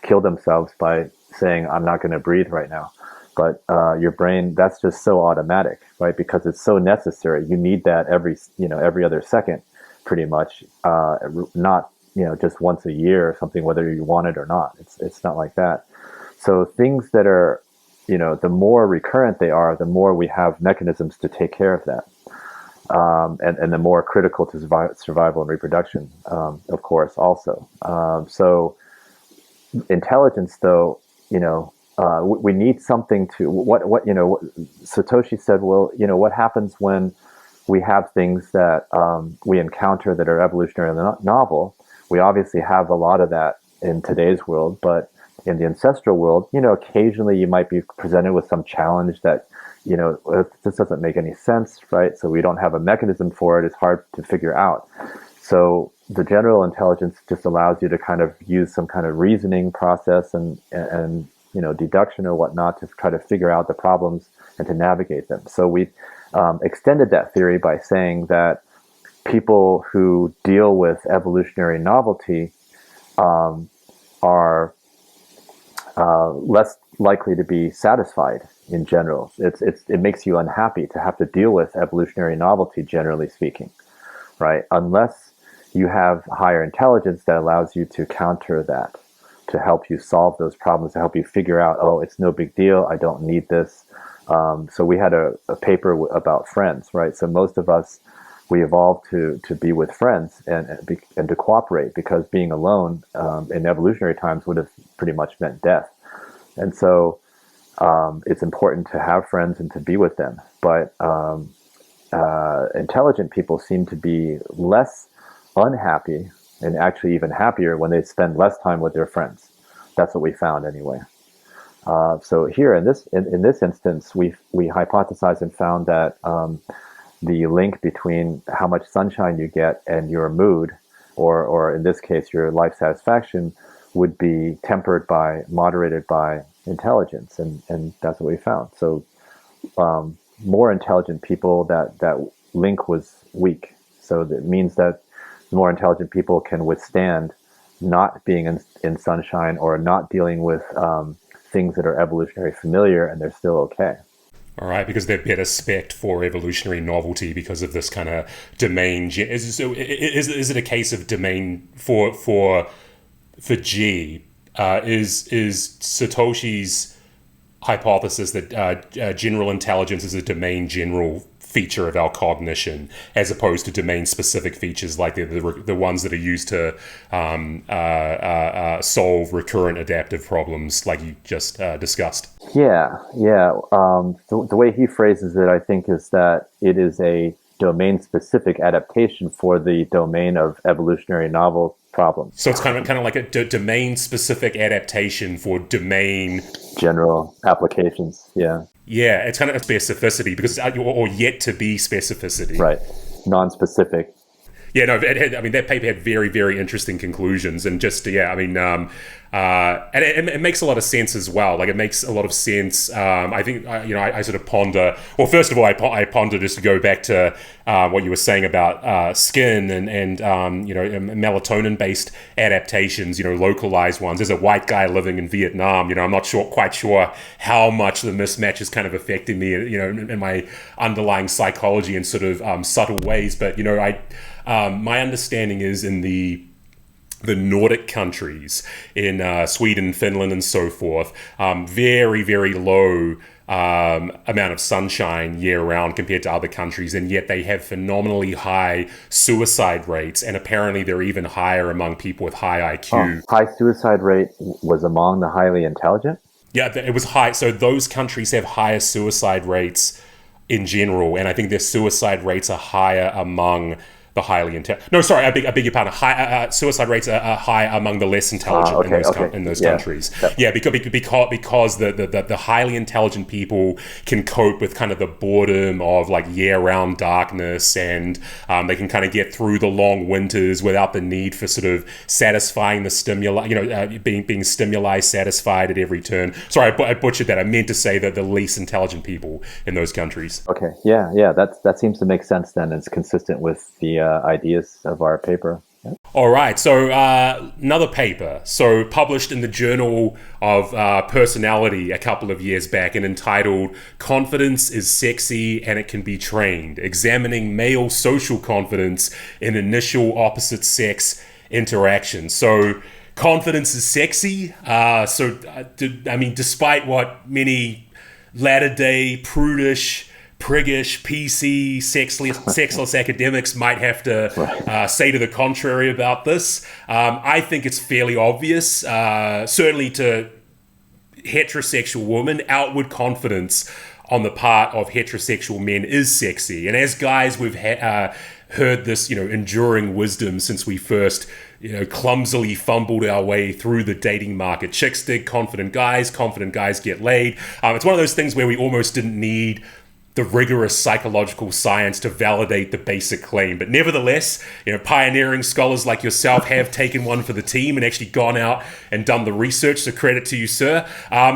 B: kill themselves by saying, I'm not going to breathe right now. But your brain, that's just so automatic, right? Because it's so necessary. You need that every other second, pretty much. Not, just once a year or something, whether you want it or not. It's not like that. So things that are, the more recurrent they are, the more we have mechanisms to take care of that. And the more critical to survival and reproduction, of course, also. So intelligence, though, we need something to Satoshi said, well, what happens when we have things that we encounter that are evolutionarily novel? We obviously have a lot of that in today's world, but in the ancestral world, occasionally you might be presented with some challenge that, this doesn't make any sense, right? So we don't have a mechanism for it. It's hard to figure out. So the general intelligence just allows you to kind of use some kind of reasoning process and deduction or whatnot to try to figure out the problems and to navigate them. So we extended that theory by saying that people who deal with evolutionary novelty are less likely to be satisfied in general. It makes you unhappy to have to deal with evolutionary novelty, generally speaking, right? Unless you have higher intelligence that allows you to counter that. to help you solve those problems, to help you figure out, oh, it's no big deal, I don't need this. So we had a paper about friends, right? So most of us, we evolved to be with friends and to cooperate, because being alone in evolutionary times would have pretty much meant death. And so it's important to have friends and to be with them. But intelligent people seem to be less unhappy, and actually even happier, when they spend less time with their friends. That's what we found anyway. So here in this instance, we hypothesized and found that the link between how much sunshine you get and your mood, or in this case your life satisfaction, would be moderated by intelligence, and that's what we found. So more intelligent people, that link was weak. So that means that more intelligent people can withstand not being in sunshine, or not dealing with things that are evolutionary familiar, and they're still okay.
A: All right, because they're better spec'd for evolutionary novelty because of this kind of domain. Is it a case of domain for G? Is Satoshi's hypothesis that general intelligence is a domain-general feature of our cognition, as opposed to domain-specific features like the ones that are used to solve recurrent adaptive problems, like you just discussed?
B: Yeah. The way he phrases it, I think, is that it is a domain-specific adaptation for the domain of evolutionary novel problems.
A: So it's kind of like a domain-specific adaptation for domain
B: general applications. Yeah.
A: Yeah, it's kind of a specificity, because or yet to be specificity.
B: Right. Non-specific.
A: Yeah, no, that paper had very, very interesting conclusions, and just and it makes a lot of sense as well. Like, it makes a lot of sense. I think I sort of ponder. Well, first of all, I ponder, just to go back to what you were saying about skin and melatonin-based adaptations. Localized ones. There's a white guy living in Vietnam. I'm not quite sure how much the mismatch is kind of affecting me. In my underlying psychology in sort of subtle ways, but my understanding is in the Nordic countries, in Sweden, Finland, and so forth, very, very low amount of sunshine year-round compared to other countries, and yet they have phenomenally high suicide rates, and apparently they're even higher among people with high IQ.
B: High suicide rate was among the highly intelligent?
A: Yeah, it was high. So those countries have higher suicide rates in general, and I think their suicide rates are higher among the highly intelligent. No, sorry, I beg your pardon. Suicide rates are high among the less intelligent in those countries. Yeah, because the highly intelligent people can cope with kind of the boredom of like year-round darkness, and they can kind of get through the long winters without the need for sort of satisfying the stimuli. Being stimuli satisfied at every turn. Sorry, I butchered that. I meant to say that the least intelligent people in those countries.
B: Okay, yeah, that seems to make sense then. It's consistent with the ideas of our paper. Yeah.
A: All right, so another paper, published in the Journal of Personality a couple of years back, and entitled "Confidence is Sexy and It Can Be Trained: Examining Male Social Confidence in Initial Opposite Sex Interactions." So confidence is sexy. Despite what many latter-day prudish, priggish, PC, sexless academics might have to say to the contrary about this, I think it's fairly obvious, certainly to heterosexual women, outward confidence on the part of heterosexual men is sexy. And as guys, we've heard this, enduring wisdom since we first clumsily fumbled our way through the dating market. Chicks dig confident guys get laid. It's one of those things where we almost didn't need the rigorous psychological science to validate the basic claim. But nevertheless, pioneering scholars like yourself have taken one for the team and actually gone out and done the research, so credit to you, sir.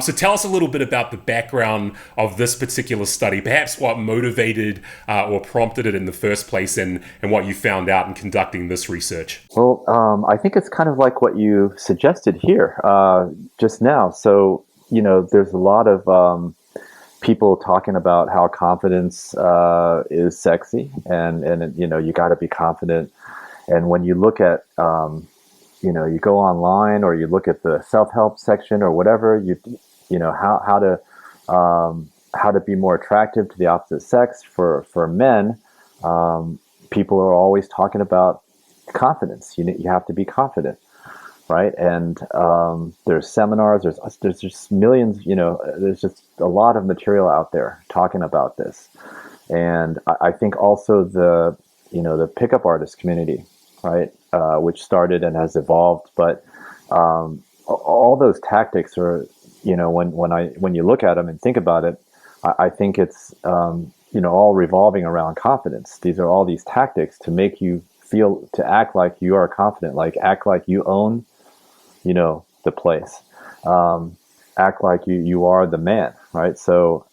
A: So tell us a little bit about the background of this particular study, perhaps what motivated or prompted it in the first place, and what you found out in conducting this research.
B: Well, I think it's kind of like what you suggested here just now. So, there's a lot of people talking about how confidence is sexy, and you got to be confident. And when you look at you go online or you look at the self-help section or whatever, you know how to be more attractive to the opposite sex. For men, people are always talking about confidence. You have to be confident, right? And there's seminars, there's just millions, there's just a lot of material out there talking about this. And I think also the pickup artist community, right, which started and has evolved, but all those tactics are, when you look at them and think about it, I think it's all revolving around confidence. These are all these tactics to make you feel, to act like you are confident, like act like you own, the place, act like you are the man, right? So,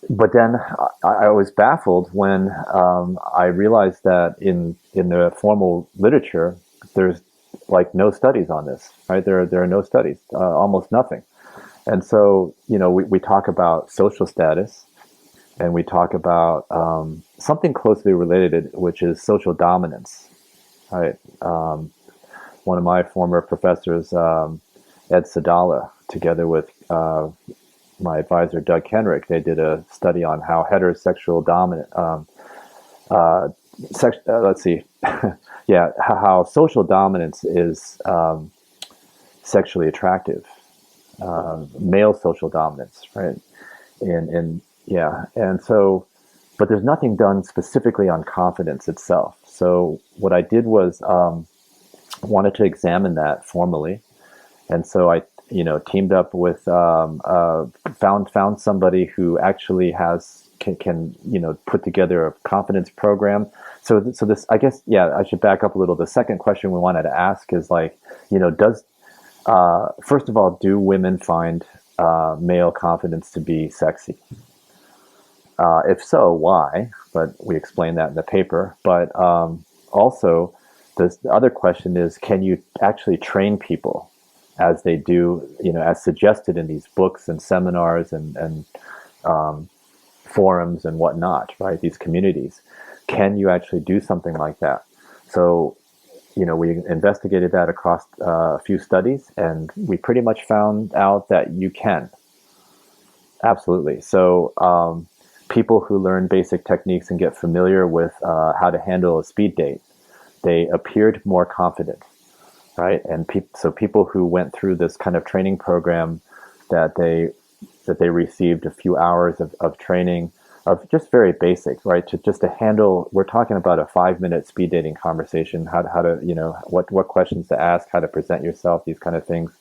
B: but then I was baffled when I realized that in the formal literature, there's like no studies on this, right? There are no studies, almost nothing. And so, we talk about social status, and we talk about something closely related, which is social dominance, right? One of my former professors, Ed Sadala, together with my advisor, Doug Kenrick, they did a study on how heterosexual dominant, let's see, yeah, how social dominance is sexually attractive, male social dominance, right? And yeah, and so, but there's nothing done specifically on confidence itself. So what I did was wanted to examine that formally, and so I, teamed up with found somebody who actually can put together a confidence program. So this, I guess, yeah, I should back up a little. The second question we wanted to ask is like, does first of all, do women find male confidence to be sexy? If so, why? But we explain that in the paper. But also, the other question is, can you actually train people as they do, as suggested in these books and seminars and forums and whatnot, right? These communities. Can you actually do something like that? So, we investigated that across a few studies, and we pretty much found out that you can. Absolutely. So, people who learn basic techniques and get familiar with how to handle a speed date, they appeared more confident, right? And so people who went through this kind of training program that they received a few hours of training of just very basic, right? To handle, we're talking about a 5-minute speed dating conversation, how to what questions to ask, how to present yourself, these kind of things,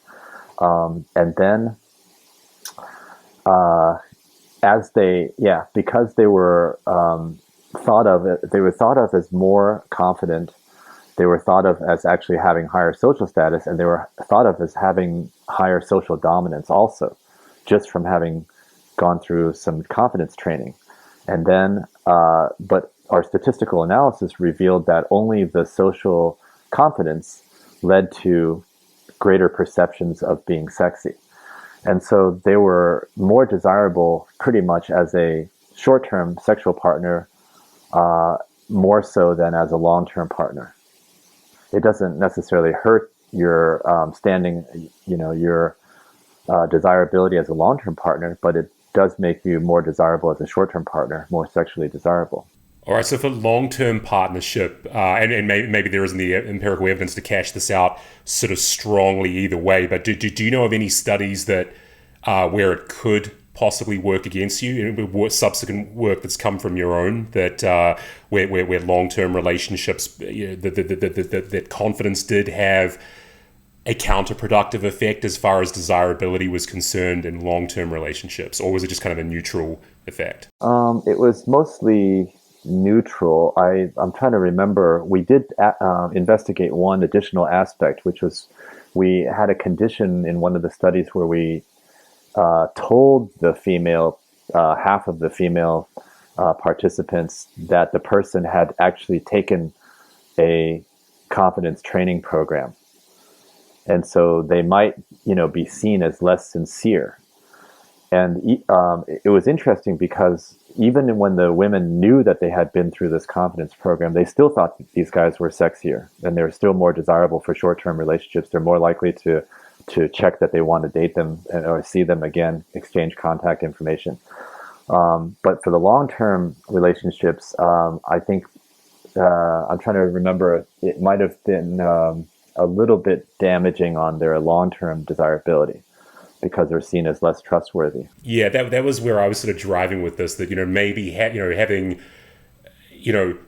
B: and then because they were they were thought of as more confident. They were thought of as actually having higher social status, and they were thought of as having higher social dominance also, just from having gone through some confidence training. And then, but our statistical analysis revealed that only the social confidence led to greater perceptions of being sexy. And so they were more desirable pretty much as a short-term sexual partner, more so than as a long-term partner. It doesn't necessarily hurt your standing, your desirability as a long-term partner, but it does make you more desirable as a short-term partner, more sexually desirable.
A: All right, so for long-term partnership, and maybe there isn't the empirical evidence to cash this out sort of strongly either way, but do you know of any studies that where it could possibly work against you, and subsequent work that's come from your own, that where long-term relationships, that confidence did have a counterproductive effect as far as desirability was concerned in long-term relationships, or was it just kind of a neutral effect?
B: It was mostly neutral. I'm trying to remember. We did investigate one additional aspect, which was we had a condition in one of the studies where we told the female, half of the female participants, that the person had actually taken a confidence training program. And so they might, be seen as less sincere. It was interesting because even when the women knew that they had been through this confidence program, they still thought that these guys were sexier and they're still more desirable for short-term relationships. They're more likely to check that they want to date them or see them again, exchange contact information. But for the long-term relationships, I think I'm trying to remember. It might have been a little bit damaging on their long-term desirability because they're seen as less trustworthy.
A: Yeah, that was where I was sort of driving with this. That maybe having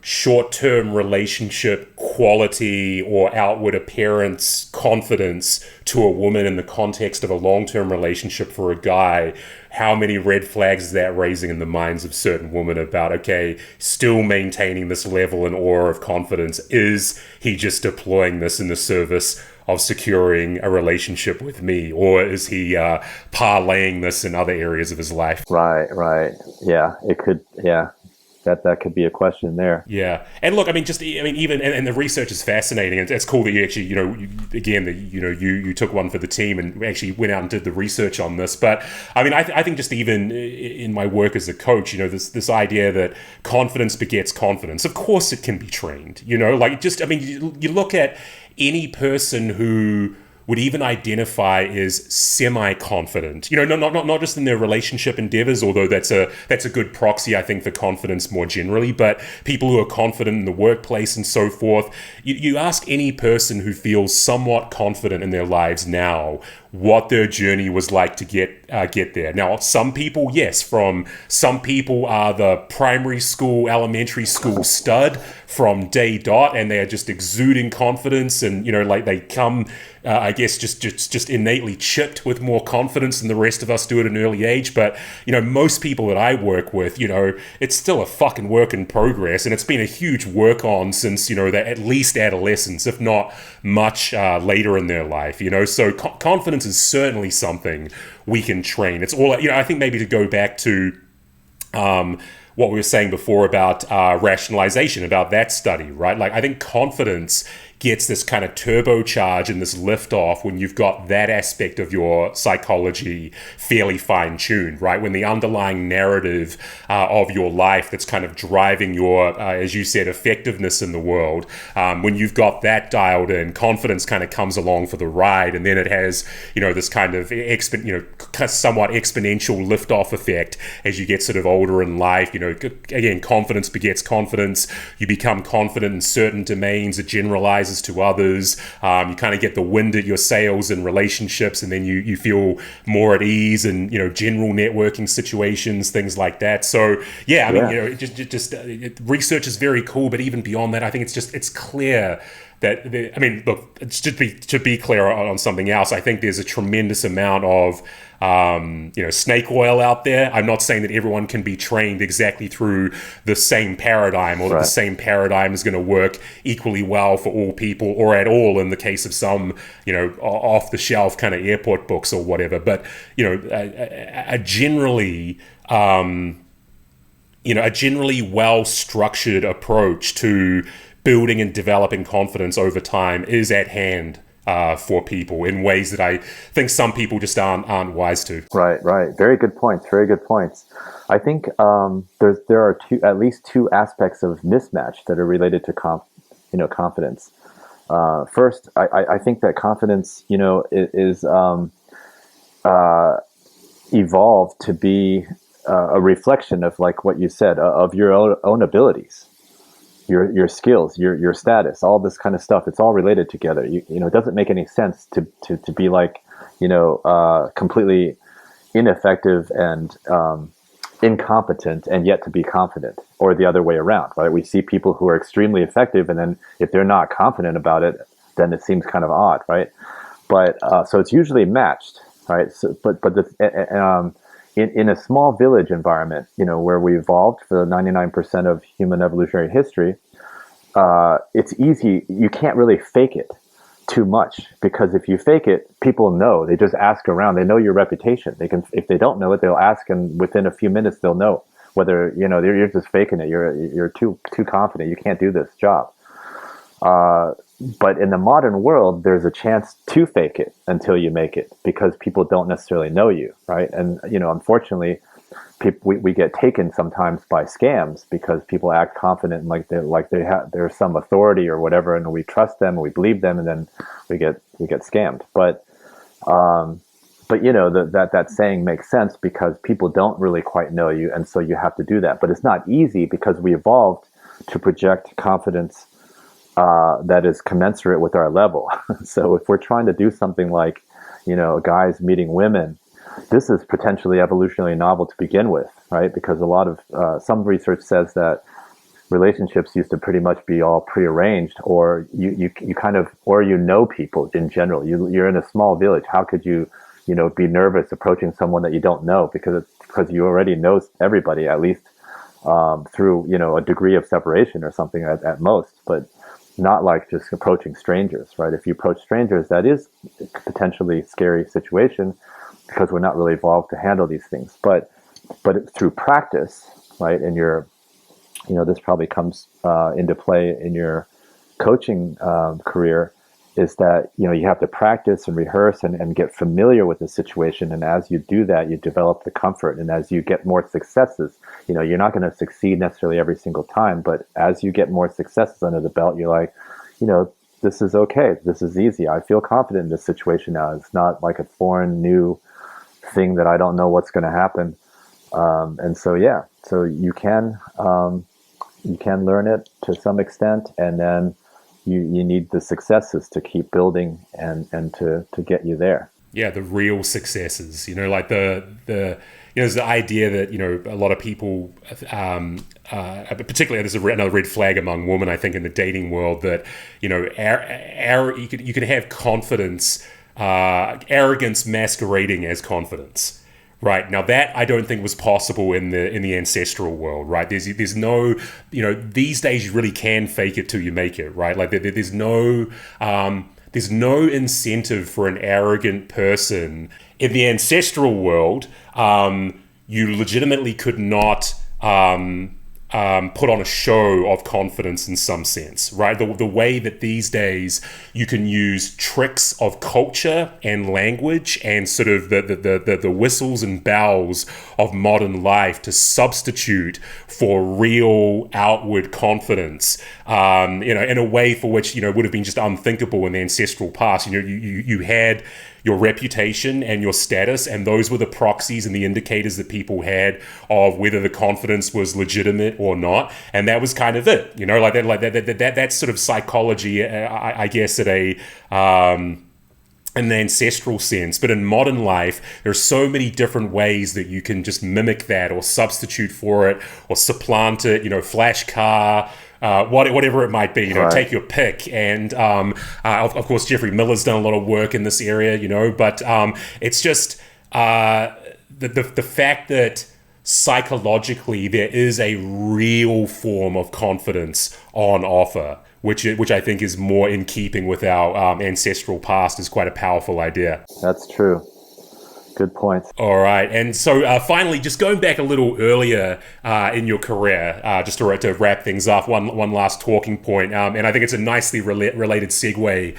A: short-term relationship quality or outward appearance confidence to a woman in the context of a long-term relationship for a guy, how many red flags is that raising in the minds of certain women about, okay, still maintaining this level and aura of confidence? Is he just deploying this in the service of securing a relationship with me, or is he parlaying this in other areas of his life?
B: Right. Yeah, it could. Yeah, that could be a question there.
A: Yeah, and look, even and the research is fascinating, and it's cool that you actually, you took one for the team and actually went out and did the research on this. But I think just even in my work as a coach, this idea that confidence begets confidence. Of course, it can be trained. You look at any person who would even identify as semi-confident, not just in their relationship endeavors, although that's a good proxy, I think, for confidence more generally, but people who are confident in the workplace and so forth. You ask any person who feels somewhat confident in their lives now what their journey was like to get there. Now, some people are the primary school, elementary school stud from day dot, and they are just exuding confidence, and they come, I guess, just innately chipped with more confidence than the rest of us do at an early age. But most people that I work with, it's still a fucking work in progress, and it's been a huge work on since at least adolescence, if not much later in their life. So confidence is certainly something we can train. It's all, I think maybe to go back to what we were saying before about rationalization, about that study, right? Like, I think confidence gets this kind of turbocharge and this liftoff when you've got that aspect of your psychology fairly fine-tuned, right? When the underlying narrative of your life that's kind of driving your, as you said, effectiveness in the world, when you've got that dialed in, confidence kind of comes along for the ride, and then it has, this kind of somewhat exponential liftoff effect as you get sort of older in life. Again, confidence begets confidence. You become confident in certain domains. It generalizes to others. You kind of get the wind at your sails in relationships, and then you feel more at ease in general networking situations, things like that. So yeah, research is very cool, but even beyond that, I think it's clear that look, to be clear on something else, I think there's a tremendous amount of snake oil out there. I'm not saying that everyone can be trained exactly through the same paradigm, or that the same paradigm is going to work equally well for all people, or at all in the case of some off the shelf kind of airport books or whatever. But a generally well structured approach to building and developing confidence over time is at hand for people in ways that I think some people just aren't wise to.
B: Right. Very good points. I think there are at least two aspects of mismatch that are related to confidence. First, I think that confidence, is evolved to be a reflection of, like what you said, of your own abilities. Your skills, your status, all this kind of stuff, it's all related together. It doesn't make any sense to be like, completely ineffective and incompetent and yet to be confident, or the other way around, right? We see people who are extremely effective, and then if they're not confident about it, then it seems kind of odd, right? But so it's usually matched, right? So, in a small village environment, where we evolved for 99% of human evolutionary history, it's easy. You can't really fake it too much, because if you fake it, people know. They just ask around. They know your reputation. They can, if they don't know it, they'll ask, and within a few minutes they'll know whether you're just faking it. You're too confident. You can't do this job. But in the modern world, there's a chance to fake it until you make it because people don't necessarily know you, right? And unfortunately, we get taken sometimes by scams because people act confident and like they have there's some authority or whatever, and we trust them and we believe them, and then we get scammed. But that saying makes sense because people don't really quite know you, and so you have to do that. But it's not easy because we evolved to project confidence that is commensurate with our level. So if we're trying to do something like, guys meeting women, this is potentially evolutionarily novel to begin with, right? Because a lot of some research says that relationships used to pretty much be all prearranged, or you kind of, or people in general. You're in a small village. How could you be nervous approaching someone that you don't know because you already know everybody, at least through a degree of separation or something at most, but not like just approaching strangers, right? If you approach strangers, that is potentially a scary situation because we're not really evolved to handle these things. But through practice, right? And this probably comes into play in your coaching career, is that you have to practice and rehearse and get familiar with the situation. And as you do that, you develop the comfort. And as you get more successes, you're not going to succeed necessarily every single time, but as you get more successes under the belt, you're like, this is okay. This is easy. I feel confident in this situation now. It's not like a foreign new thing that I don't know what's going to happen. And so, yeah, so you can learn it to some extent, and then you need the successes to keep building and to get you there.
A: Yeah, the real successes, like the there's the idea that, a lot of people, particularly there's another red flag among women, I think, in the dating world, that, you could have confidence, arrogance masquerading as confidence. Right now, that I don't think was possible in the ancestral world. Right, there's no, these days you really can fake it till you make it. Right, like there's no incentive for an arrogant person in the ancestral world. You legitimately could not put on a show of confidence in some sense, right? The way that these days you can use tricks of culture and language and sort of the whistles and bells of modern life to substitute for real outward confidence, in a way for which, would have been just unthinkable in the ancestral past. You had your reputation and your status, and those were the proxies and the indicators that people had of whether the confidence was legitimate or not, and that was kind of it. That's sort of psychology, I guess, at a in the ancestral sense. But in modern life, there's so many different ways that you can just mimic that or substitute for it or supplant it, flash car, whatever it might be,
B: Right.
A: Take your pick. And of course, Jeffrey Miller's done a lot of work in this area, but it's just the fact that psychologically there is a real form of confidence on offer, which I think is more in keeping with our ancestral past, is quite a powerful idea.
B: That's true. Good points.
A: All right. And so finally, just going back a little earlier in your career, just to wrap things up, one last talking point, and I think it's a nicely related segue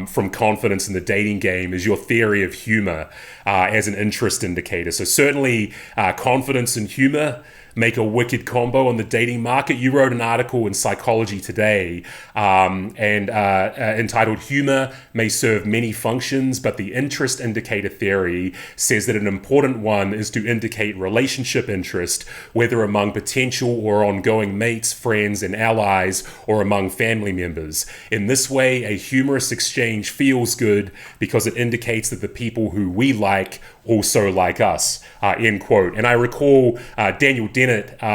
A: from confidence in the dating game, is your theory of humor as an interest indicator. So certainly confidence and humor make a wicked combo on the dating market. You wrote an article in Psychology Today and entitled "Humor May Serve Many Functions, but the Interest Indicator Theory says that an important one is to indicate relationship interest, whether among potential or ongoing mates, friends, and allies, or among family members. In this way, a humorous exchange feels good because it indicates that the people who we like also like us," end quote. And I recall Daniel Dennett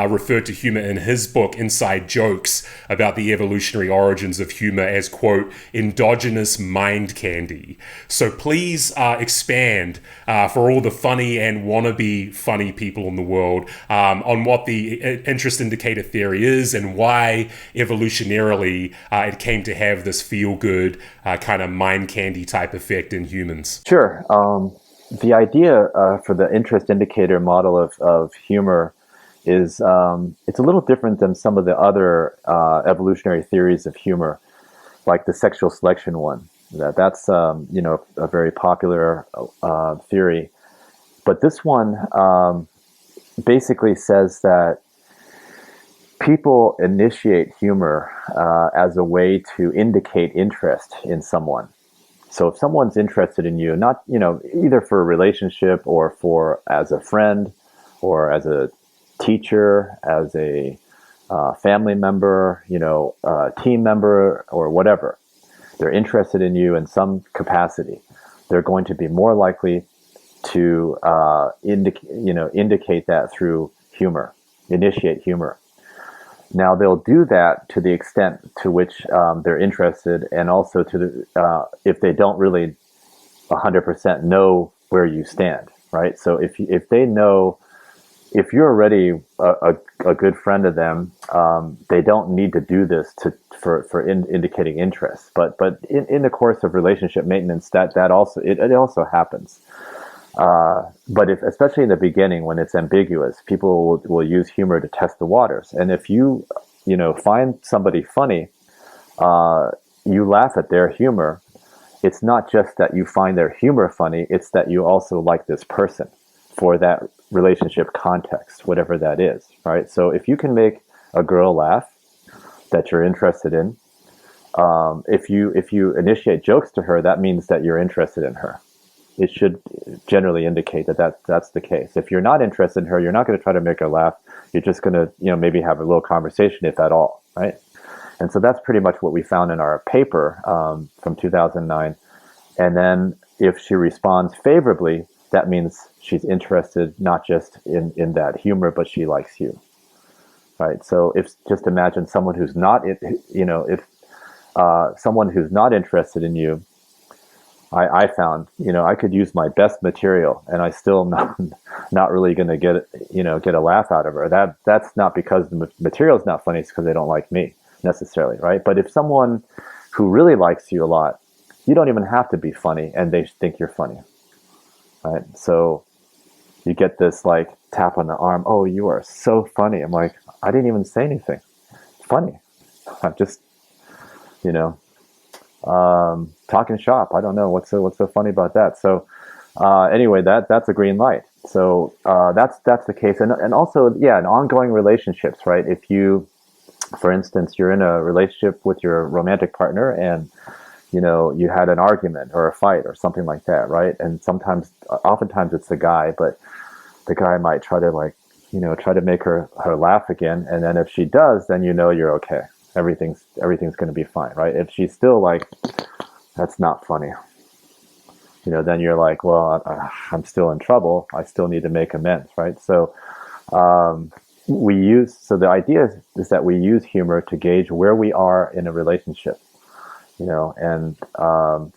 A: referred to humor in his book Inside Jokes about the evolutionary origins of humor as, quote, endogenous mind candy. So please expand for all the funny and wannabe funny people in the world on what the interest indicator theory is and why evolutionarily it came to have this feel-good kind of mind candy type effect in humans.
B: Sure. The idea for the interest indicator model of humor is it's a little different than some of the other evolutionary theories of humor. like the sexual selection one. That's a very popular theory. But this one basically says that people initiate humor as a way to indicate interest in someone. So if someone's interested in you, not, either for a relationship or for as a friend or as a teacher, as a family member, team member or whatever, they're interested in you in some capacity, they're going to be more likely to indicate that through humor, initiate humor. Now they'll do that to the extent to which they're interested, and also to the if they don't really 100% know where you stand, right? So if they know, if you're already a good friend of them, they don't need to do this for indicating interest. But in the course of relationship maintenance, that also it also happens. But especially in the beginning, when it's ambiguous, people will use humor to test the waters. And if you find somebody funny, you laugh at their humor. It's not just that you find their humor funny; it's that you also like this person for that relationship context, whatever that is, right? So if you can make a girl laugh that you're interested in, if you initiate jokes to her, that means that you're interested in her. It should generally indicate that's the case. If you're not interested in her, you're not going to try to make her laugh. You're just going to, maybe have a little conversation, if at all, right? And so that's pretty much what we found in our paper from 2009. And then if she responds favorably, that means she's interested not just in that humor, but she likes you, right? So just imagine someone who's not, if someone who's not interested in you, I found, I could use my best material and I still not really going to get a laugh out of her. That's not because the material is not funny. It's because they don't like me necessarily, right? But if someone who really likes you a lot, you don't even have to be funny and they think you're funny, right? So you get this like tap on the arm. Oh, you are so funny. I'm like, I didn't even say anything funny. I'm just, talking shop. I don't know what's so funny about that. So anyway, that's a green light. So that's the case, and also in ongoing relationships, right? If you, for instance, you're in a relationship with your romantic partner, and you had an argument or a fight or something like that, right? And oftentimes it's the guy, but the guy might try to make her laugh again, and then if she does, then you're okay. Everything's going to be fine, right? If she's still like, that's not funny, then you're like, well, I'm still in trouble. I still need to make amends, right? So the idea is that we use humor to gauge where we are in a relationship, and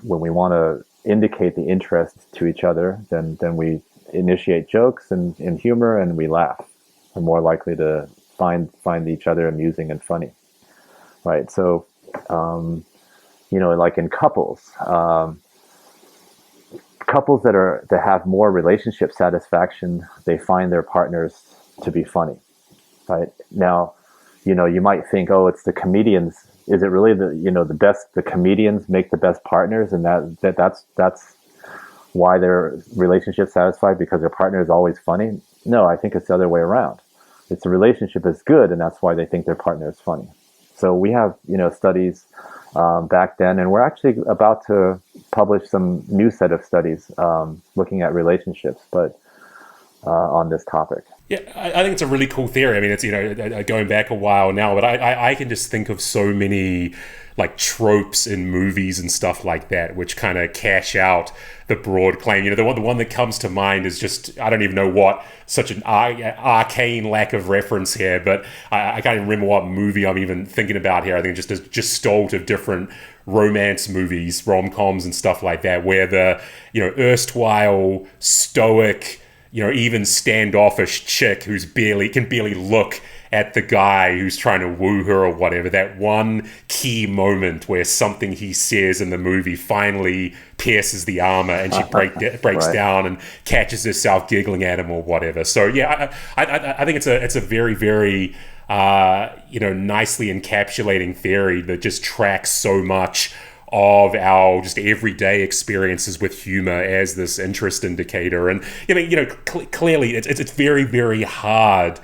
B: when we want to indicate the interest to each other, then we initiate jokes and humor, and we laugh. We're more likely to find each other amusing and funny. Right. So, like in couples that have more relationship satisfaction, they find their partners to be funny. Right. Now, you might think, oh, it's the comedians. Is it really the comedians make the best partners, and that's why their relationship satisfied, because their partner is always funny? No, I think it's the other way around. It's the relationship is good, and that's why they think their partner is funny. So we have, studies back then, and we're actually about to publish some new set of studies looking at relationships, but on this topic.
A: Yeah, I think it's a really cool theory. I mean, it's, going back a while now, but I can just think of so many like tropes in movies and stuff like that, which kind of cash out the broad claim. The one that comes to mind is just, I don't even know what, such an arcane lack of reference here, but I can't even remember what movie I'm even thinking about here. I think just stole to different romance movies, rom-coms and stuff like that, where the, erstwhile stoic, even standoffish chick who's can barely look at the guy who's trying to woo her or whatever, that one key moment where something he says in the movie finally pierces the armor and she breaks right down and catches herself giggling at him or whatever. So yeah, I think it's a very, very nicely encapsulating theory that just tracks so much of our just everyday experiences with humor as this interest indicator. And clearly it's very, very hard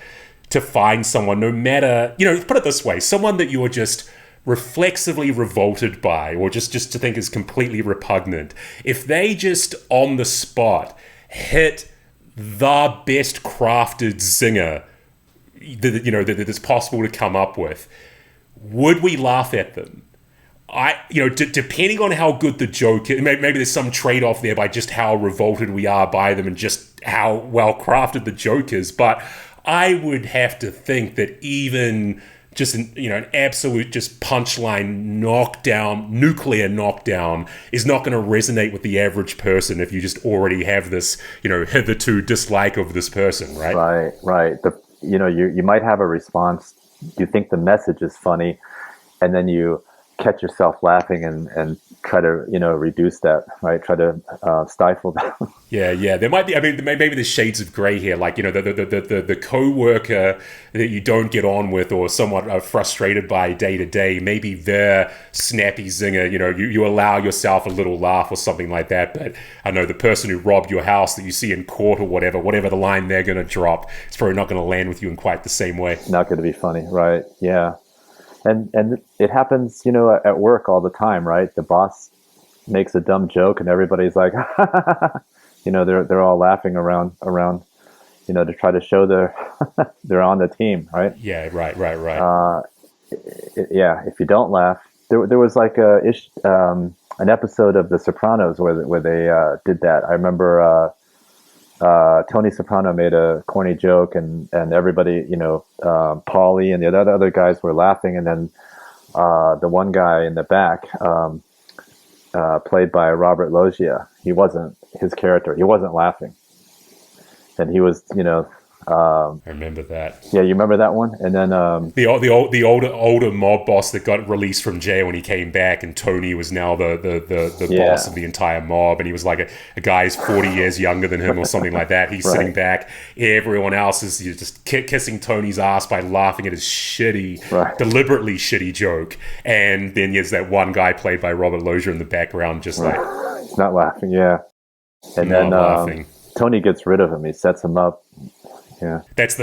A: to find someone, no matter, put it this way, someone that you're just reflexively revolted by, or just to think is completely repugnant. If they just on the spot hit the best crafted zinger that is possible to come up with, would we laugh at them? Depending on how good the joke is, maybe there's some trade-off there by just how revolted we are by them and just how well crafted the joke is. But I would have to think that even just an absolute just punchline nuclear knockdown is not going to resonate with the average person if you just already have this, hitherto dislike of this person, right?
B: Right. You might have a response. You think the message is funny, and then you catch yourself laughing and try to reduce that, right? Try to stifle that.
A: Yeah. There might be. Maybe there's shades of gray here, like the coworker that you don't get on with or somewhat frustrated by day to day. Maybe their snappy zinger, you allow yourself a little laugh or something like that. But I know the person who robbed your house that you see in court or whatever the line they're going to drop, it's probably not going to land with you in quite the same way.
B: Not going to be funny, right? Yeah. And it happens, at work all the time, right? The boss makes a dumb joke and everybody's like, they're all laughing around, to try to show they're on the team, right?
A: Yeah, right.
B: If you don't laugh, there was like an episode of The Sopranos where they did that. I remember Tony Soprano made a corny joke, and everybody, Paulie and the other guys were laughing, and then the one guy in the back, played by Robert Loggia, his character wasn't laughing, and he was,
A: I remember that.
B: Yeah, you remember that one? And then
A: the older mob boss that got released from jail when he came back, and Tony was now the boss of the entire mob, and he was like a guy who's 40 years younger than him or something like that. He's sitting back. Everyone else is just kissing Tony's ass by laughing at his deliberately shitty joke. And then there's that one guy played by Robert Loggia in the background, just like
B: he's not laughing. Yeah, and then laughing. Tony gets rid of him. He sets him up. Yeah, that's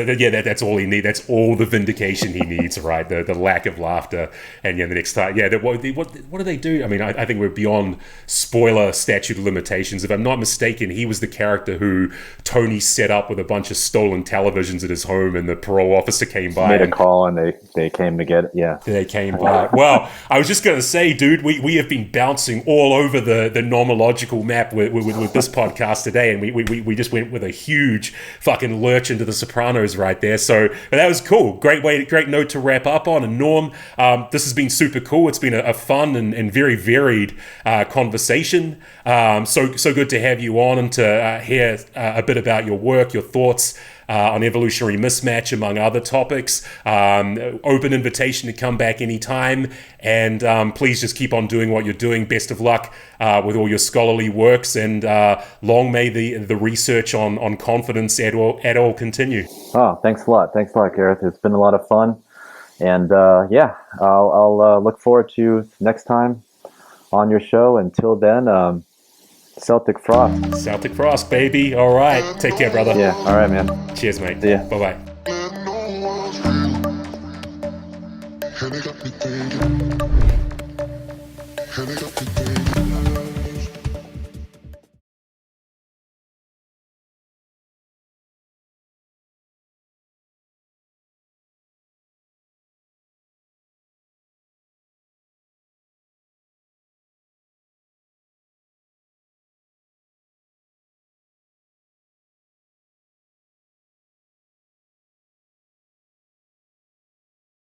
B: all he needs. That's all the vindication he needs, right? The lack of laughter, and the next time, what do they do? I think we're beyond spoiler statute of limitations. If I'm not mistaken, he was the character who Tony set up with a bunch of stolen televisions at his home, and the parole officer came by. Made a call, and they came to get it. Yeah,
A: they came by. Well, I was just gonna say, dude, we have been bouncing all over the nomological map with this podcast today, and we just went with a huge fucking lurch into The Sopranos right there. So that was cool. Great note to wrap up on. And Norm, this has been super cool. It's been a fun and very varied conversation. So good to have you on and to hear a bit about your work, your thoughts on evolutionary mismatch, among other topics. Open invitation to come back anytime, and please just keep on doing what you're doing. Best of luck with all your scholarly works, and long may the research on confidence et al. Continue.
B: Oh, thanks a lot, Gareth. It's been a lot of fun, and I'll look forward to next time on your show. Until then, Celtic Frost,
A: baby. All right. Take care, brother.
B: Yeah. All right, man.
A: Cheers, mate.
B: See ya.
A: Bye-bye.